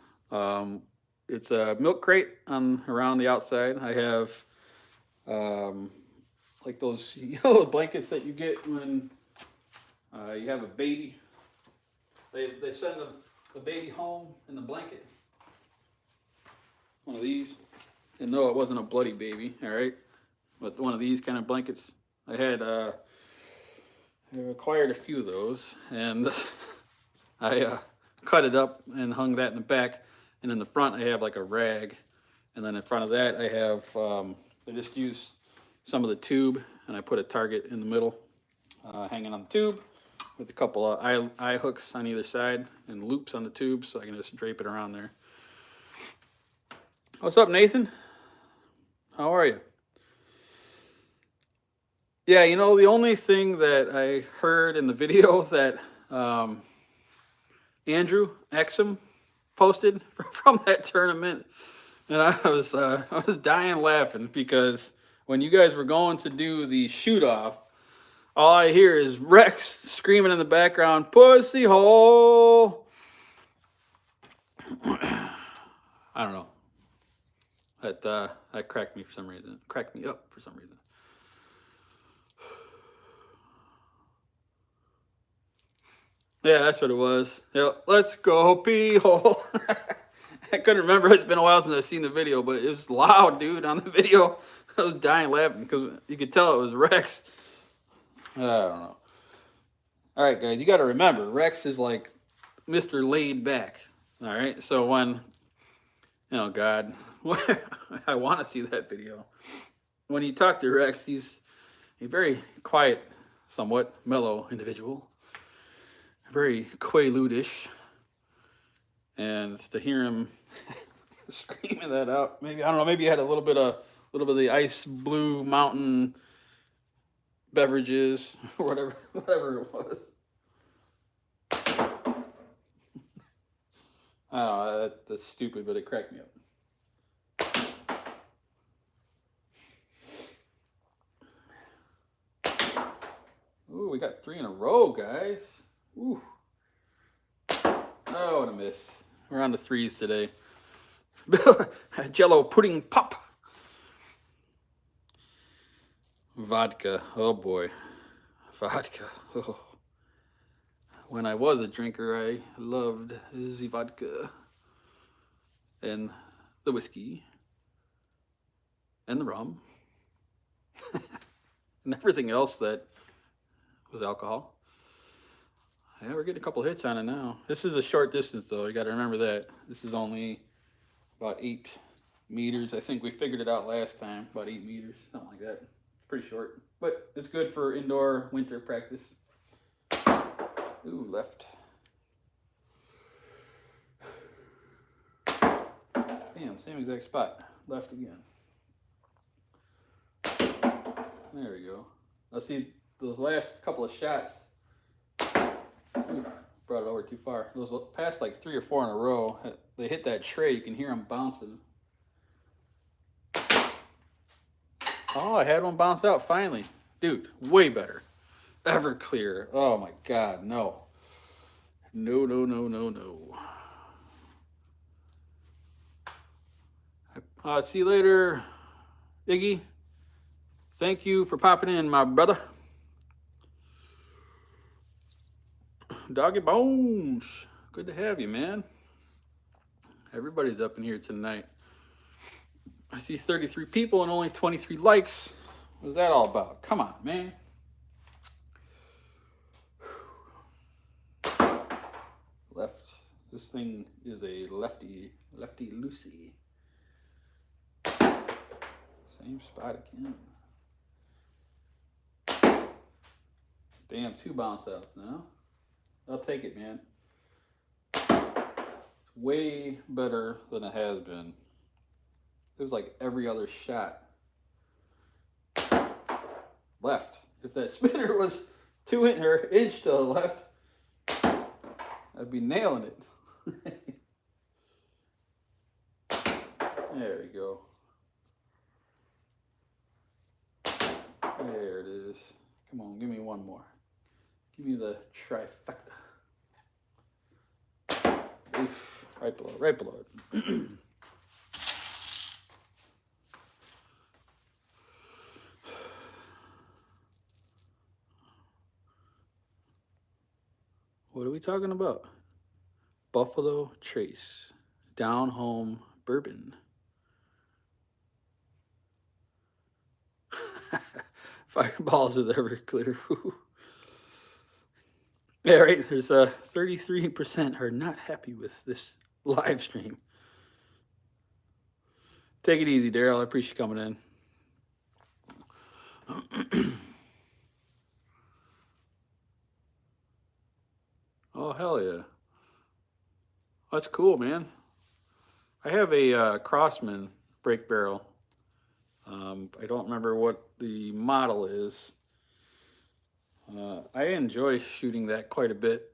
it's a milk crate around the outside. I have like those yellow blankets that you get when you have a baby. They send the baby home in the blanket. One of these. And no, it wasn't a bloody baby, all right? But one of these kind of blankets. I had I acquired a few of those, and I cut it up and hung that in the back. And in the front, I have like a rag. And then in front of that, I have, I just use some of the tube, and I put a target in the middle, hanging on the tube, with a couple of eye hooks on either side and loops on the tube, so I can just drape it around there. What's up, Nathan? How are you? Yeah, you know, the only thing that I heard in the video that Andrew Exum posted from that tournament, and I was dying laughing because when you guys were going to do the shoot off, all I hear is Rex screaming in the background, "Pussy hole!" I don't know. That cracked me for some reason. Cracked me up for some reason. Yeah, that's what it was. Yeah, let's go pee hole. I couldn't remember. It's been a while since I've seen the video, but it was loud, dude, on the video. I was dying laughing because you could tell it was Rex. I don't know. All right, guys, you got to remember, Rex is like Mr. Laid Back. All right. So when, oh God, I want to see that video. When you talk to Rex, he's a very quiet, somewhat mellow individual, very Quaalude-ish. And to hear him screaming that out, maybe, I don't know, maybe he had a little bit of the Ice Blue Mountain beverages or whatever it was. I don't know, that's stupid, but it cracked me up. Ooh, we got 3 in a row, guys. Ooh. Oh, what a miss. We're on the 3s today. Jello pudding pop. Vodka. Oh boy. Vodka. Oh. When I was a drinker, I loved the vodka and the whiskey and the rum and everything else that was alcohol. Yeah, we're getting a couple hits on it now. This is a short distance, though. You got to remember that. This is only about 8 meters. I think we figured it out last time. About 8 meters, something like that. It's pretty short, but it's good for indoor winter practice. Ooh, left. Damn, same exact spot. Left again. There we go. Now see, those last couple of shots, ooh, brought it over too far. Those past like 3 or 4 in a row, they hit that tray, you can hear them bouncing. Oh, I had one bounce out finally. Dude, way better. Everclear. Oh my God, no. No, no, no, no, no. See you later, Iggy. Thank you for popping in, my brother. Doggy Bones. Good to have you, man. Everybody's up in here tonight. I see 33 people and only 23 likes. What's that all about? Come on, man. Left. This thing is a lefty loosey. Same spot again. Damn, 2 bounce outs now. I'll take it, man. It's way better than it has been. It was like every other shot. Left. If that spinner was 2 inch to the left, I'd be nailing it. There we go. There it is. Come on, give me one more. Give me the trifecta. Oof, right below it. What are we talking about? Buffalo Trace, down home bourbon. Fireballs with Everclear. Yeah, right. There's 33% are not happy with this live stream. Take it easy, Daryl. I appreciate you coming in. Oh, hell yeah. That's cool, man. I have a Crossman brake barrel. I don't remember what the model is. I enjoy shooting that quite a bit.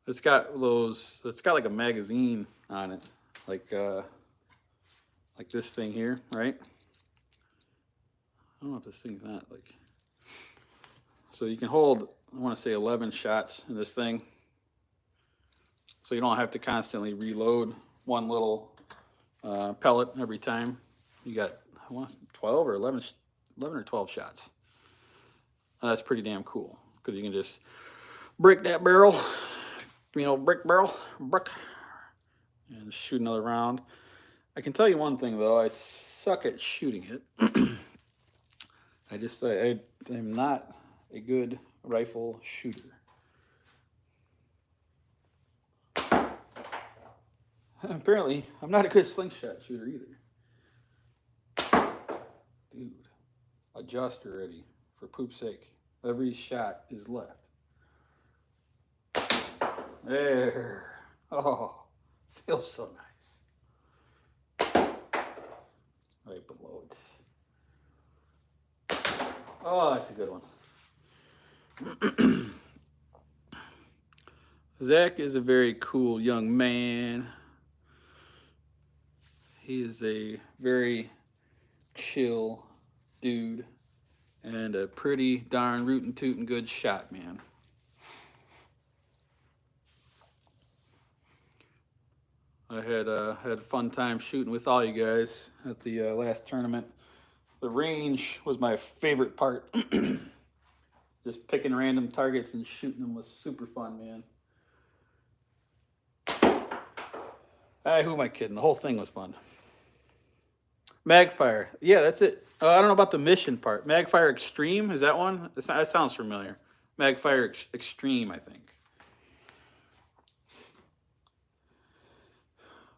It's got like a magazine on it, like this thing here, right? I don't know if this thing's not like, so you can hold, I want to say 11 shots in this thing. So you don't have to constantly reload one little pellet every time. You got, I want 12 or 11 or 12 shots. That's pretty damn cool because you can just break that barrel, brick, and shoot another round. I can tell you one thing though, I suck at shooting it. I'm not a good rifle shooter. Apparently, I'm not a good slingshot shooter either. Dude, adjust already, for poop's sake. Every shot is left. There. Oh, feels so nice. Right below it. Oh, that's a good one. Zach is a very cool young man. He is a very chill dude and a pretty darn rootin' tootin' good shot, man. I had a fun time shooting with all you guys at the last tournament. The range was my favorite part. Just picking random targets and shooting them was super fun, man. Who am I kidding? The whole thing was fun. Magfire. Yeah, that's it. I don't know about the mission part. Magfire Extreme, is that one? That sounds familiar. Magfire Extreme, I think.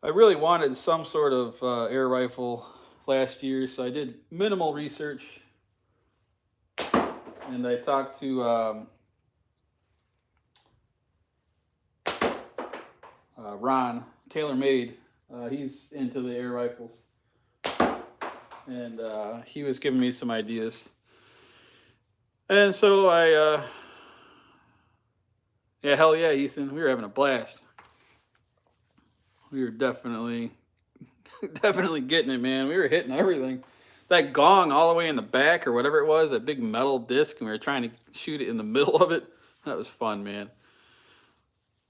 I really wanted some sort of air rifle last year, so I did minimal research. And I talked to Ron, TaylorMade. He's into the air rifles. And he was giving me some ideas. And so yeah, hell yeah, Ethan, we were having a blast. We were definitely getting it, man. We were hitting everything. That gong all the way in the back or whatever it was, that big metal disc, and we were trying to shoot it in the middle of it. That was fun, man.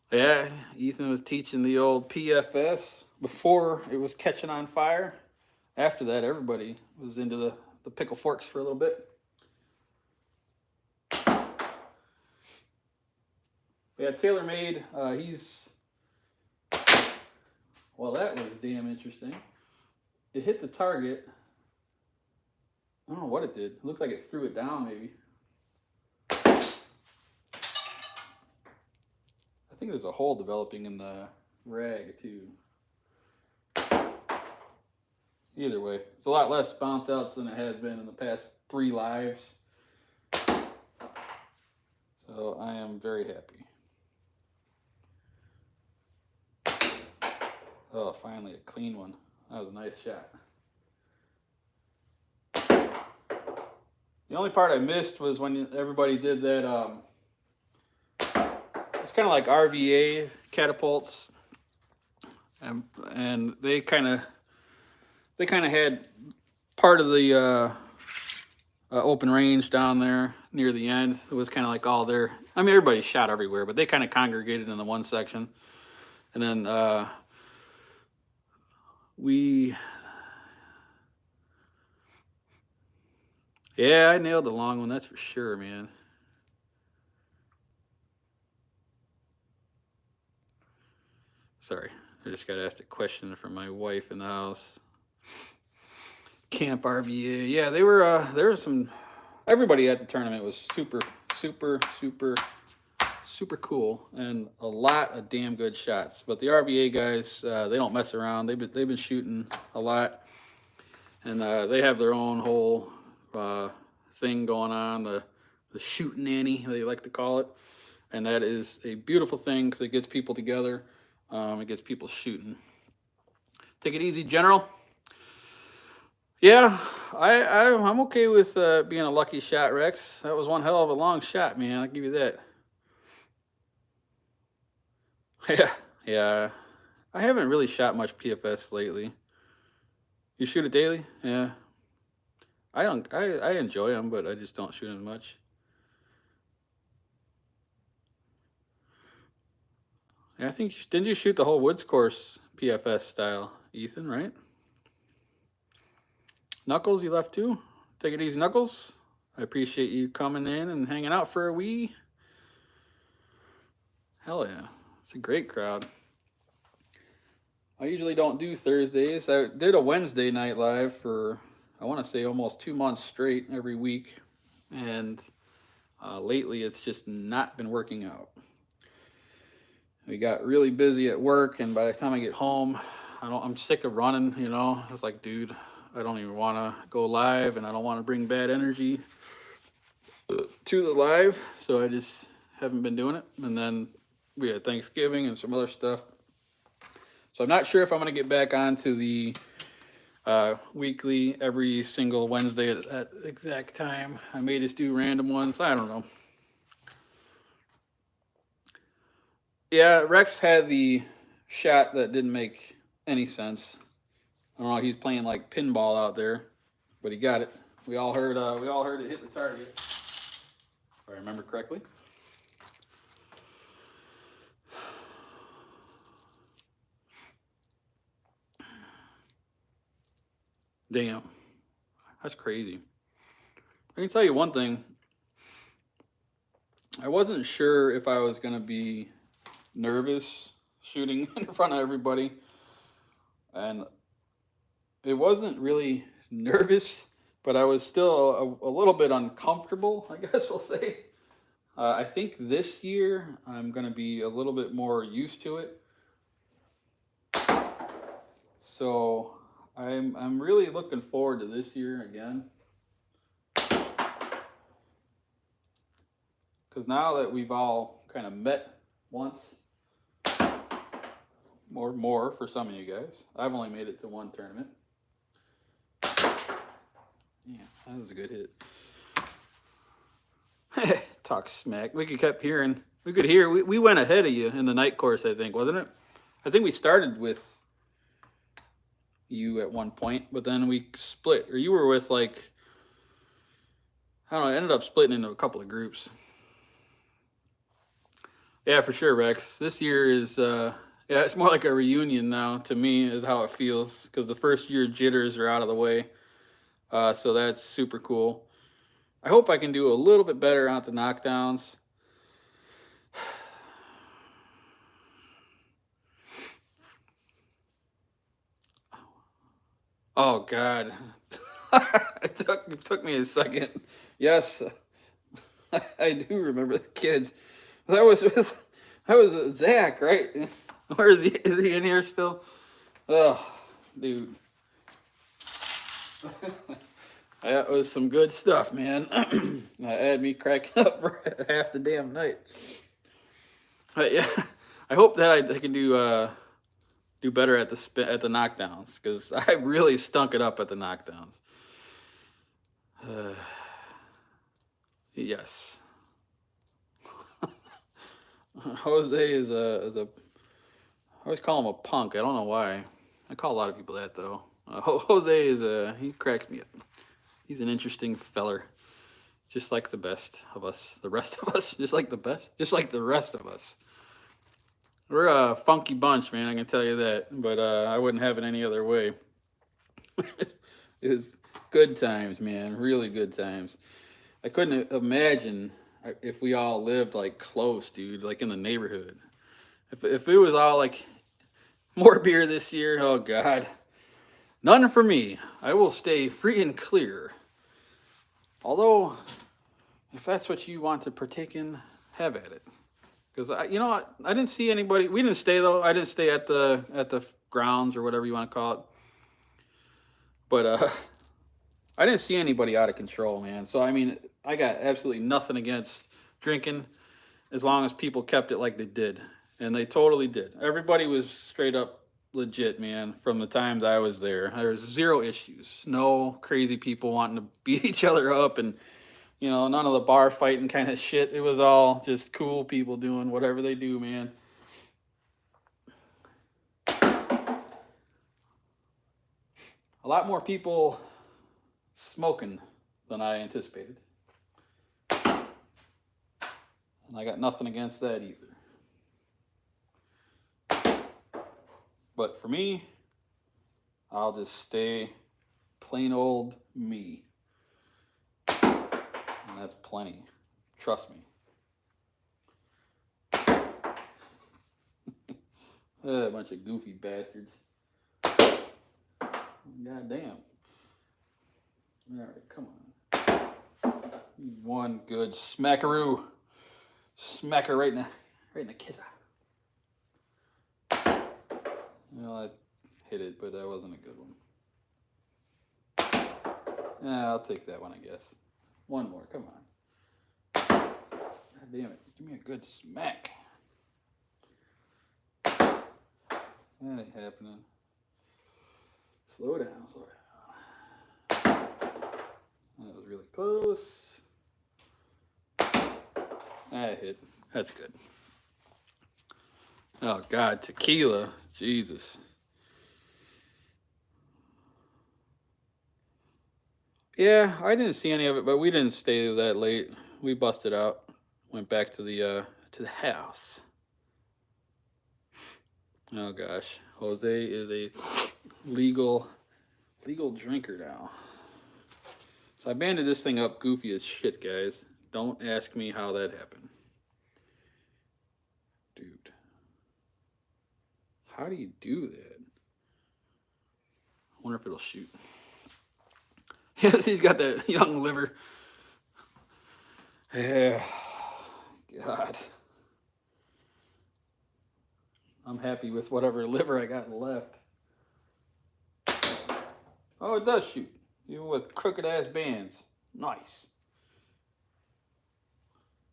Yeah, Ethan was teaching the old PFS before it was catching on fire. After that, everybody was into the pickle forks for a little bit. Yeah, TaylorMade, well, that was damn interesting. It hit the target. I don't know what it did. It looked like it threw it down, maybe. I think there's a hole developing in the rag, too. Either way, it's a lot less bounce outs than it has been in the past 3 lives. So I am very happy. Oh, finally a clean one. That was a nice shot. The only part I missed was when everybody did that, it's kind of like RVA catapults. And they kind of had part of the open range down there near the end. It was kind of like all there. I mean, everybody shot everywhere, but they kind of congregated in the one section. And then yeah, I nailed the long one, that's for sure, man. Sorry, I just got asked a question from my wife in the house. Camp RVA, yeah, there were some. Everybody at the tournament was super cool and a lot of damn good shots. But the RVA guys, they don't mess around. They've been shooting a lot, and they have their own whole thing going on, the shooting nanny, they like to call it, and that is a beautiful thing because it gets people together. It gets people shooting. Take it easy, General. Yeah, I'm okay with being a lucky shot, Rex. That was one hell of a long shot, man. I'll give you that. Yeah. I haven't really shot much PFS lately. You shoot it daily? Yeah. I enjoy them, but I just don't shoot as much. Yeah, I think, didn't you shoot the whole woods course PFS style, Ethan, right? Knuckles, you left too? Take it easy, Knuckles. I appreciate you coming in and hanging out for a wee. Hell yeah. It's a great crowd. I usually don't do Thursdays. I did a Wednesday night live for, I want to say, almost 2 months straight every week. And Lately, it's just not been working out. We got really busy at work, and by the time I get home, I'm sick of running. You know, I was like, dude, I don't even want to go live, and I don't want to bring bad energy to the live, so I just haven't been doing it. And then we had Thanksgiving and some other stuff, so I'm not sure if I'm going to get back onto the weekly every single Wednesday at that exact time. I may just do random ones. I don't know. Yeah, Rex had the shot that didn't make any sense. I don't know. He's playing like pinball out there, but he got it. We all heard. We all heard it hit the target, if I remember correctly. Damn, that's crazy. I can tell you one thing. I wasn't sure if I was gonna be nervous shooting in front of everybody, and it wasn't really nervous, but I was still a little bit uncomfortable, I guess we'll say. I think this year I'm going to be a little bit more used to it. So I'm really looking forward to this year again. Because now that we've all kind of met once, more for some of you guys. I've only made it to one tournament. Yeah, that was a good hit. Talk smack. We could hear. We went ahead of you in the night course, I think, wasn't it? I think we started with you at one point, but then we split. Or you were with like, I don't know, I ended up splitting into a couple of groups. Yeah, for sure, Rex. This year is, yeah, it's more like a reunion now to me, is how it feels. Because the first year jitters are out of the way. So that's super cool. I hope I can do a little bit better on the knockdowns. Oh God, it took me a second. Yes, I do remember the kids. That was Zach, right? Where is he? Is he in here still? Oh, dude, that was some good stuff, man. That had me cracking up for half the damn night. Yeah, I hope that I can do better at the knockdowns, because I really stunk it up at the knockdowns. Yes. Jose is a I always call him a punk. I don't know why. I call a lot of people that though. Jose is he cracks me up. He's an interesting feller, just like the best of us. The rest of us, just like the rest of us. We're a funky bunch, man. I can tell you that. But I wouldn't have it any other way. It was good times, man. Really good times. I couldn't imagine if we all lived like close, dude, like in the neighborhood. If it was all like more beer this year, oh God, none for me. I will stay free and clear. Although, if that's what you want to partake in, have at it. Because I didn't see anybody. We didn't stay though. I didn't stay at the grounds or whatever you want to call it. But I didn't see anybody out of control, man. So I mean, I got absolutely nothing against drinking, as long as people kept it like they did, and they totally did. Everybody was straight up legit, man. From the times I was there, there was zero issues. No crazy people wanting to beat each other up, and none of the bar fighting kind of shit. It was all just cool people doing whatever they do, man. A lot more people smoking than I anticipated. And I got nothing against that either. But for me, I'll just stay plain old me. And that's plenty. Trust me. A bunch of goofy bastards. God damn. All right, come on. One good smackaroo. Smack her right in the kisser. Well, I hit it, but that wasn't a good one. Yeah, I'll take that one, I guess. One more, come on. God damn it, give me a good smack. That ain't happening. Slow down, slow down. That was really close. That hit. That's good. Oh, God, tequila. Jesus. Yeah, I didn't see any of it, but we didn't stay that late. We busted out. Went back to the house. Oh, gosh. Jose is a legal drinker now. So I banded this thing up goofy as shit, guys. Don't ask me how that happened. Dude. How do you do that? I wonder if it'll shoot. Yes, he's got that young liver. Yeah. God. I'm happy with whatever liver I got left. Oh, it does shoot. Even with crooked ass bands. Nice.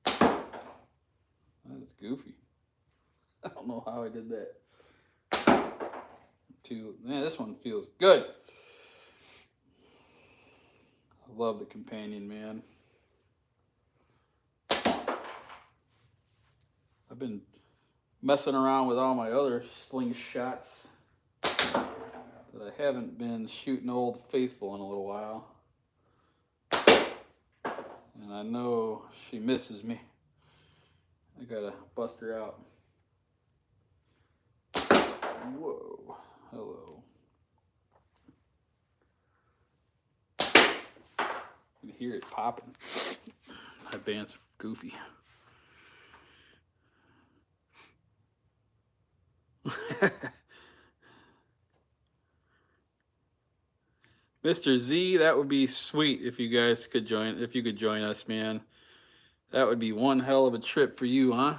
That's goofy. I don't know how I did that. Man, this one feels good. I love the companion, man. I've been messing around with all my other slingshots that I haven't been shooting Old Faithful in a little while. And I know she misses me. I gotta bust her out. Whoa. Hello. You can hear it popping. My band's goofy. Mr. Z, that would be sweet if you guys could join, if you could join us, man. That would be one hell of a trip for you, huh?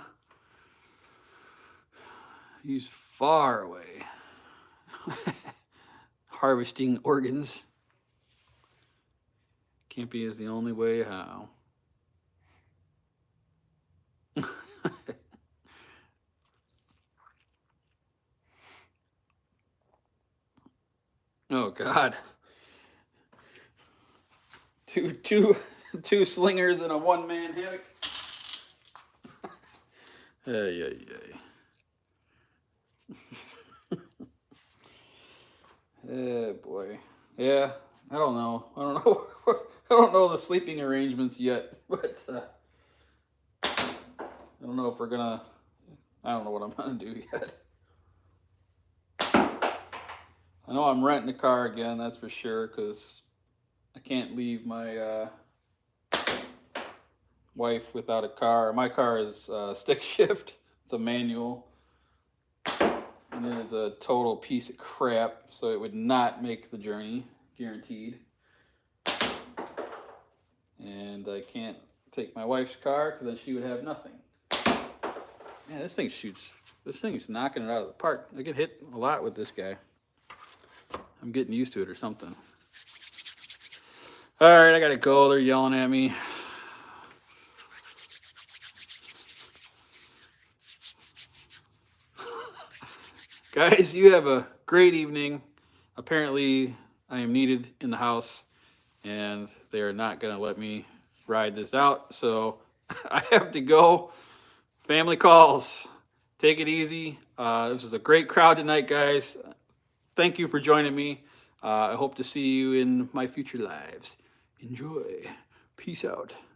He's far away. Harvesting organs. Camping is the only way how. Oh God. Two slingers and a one-man hammock. Hey. Oh boy. Yeah, I don't know. I don't know the sleeping arrangements yet, but I don't know if we're gonna. I don't know what I'm gonna do yet. I know I'm renting a car again, that's for sure, because I can't leave my wife without a car. My car is stick shift. It's a manual. And it is a total piece of crap, so it would not make the journey, guaranteed. And I can't take my wife's car because then she would have nothing. Man, this thing shoots. This thing's knocking it out of the park. I get hit a lot with this guy. I'm getting used to it or something. All right, I gotta go. They're yelling at me. Guys, you have a great evening. Apparently, I am needed in the house, and they are not gonna let me ride this out. So I have to go. Family calls. Take it easy. This was a great crowd tonight, guys. Thank you for joining me. I hope to see you in my future lives. Enjoy. Peace out.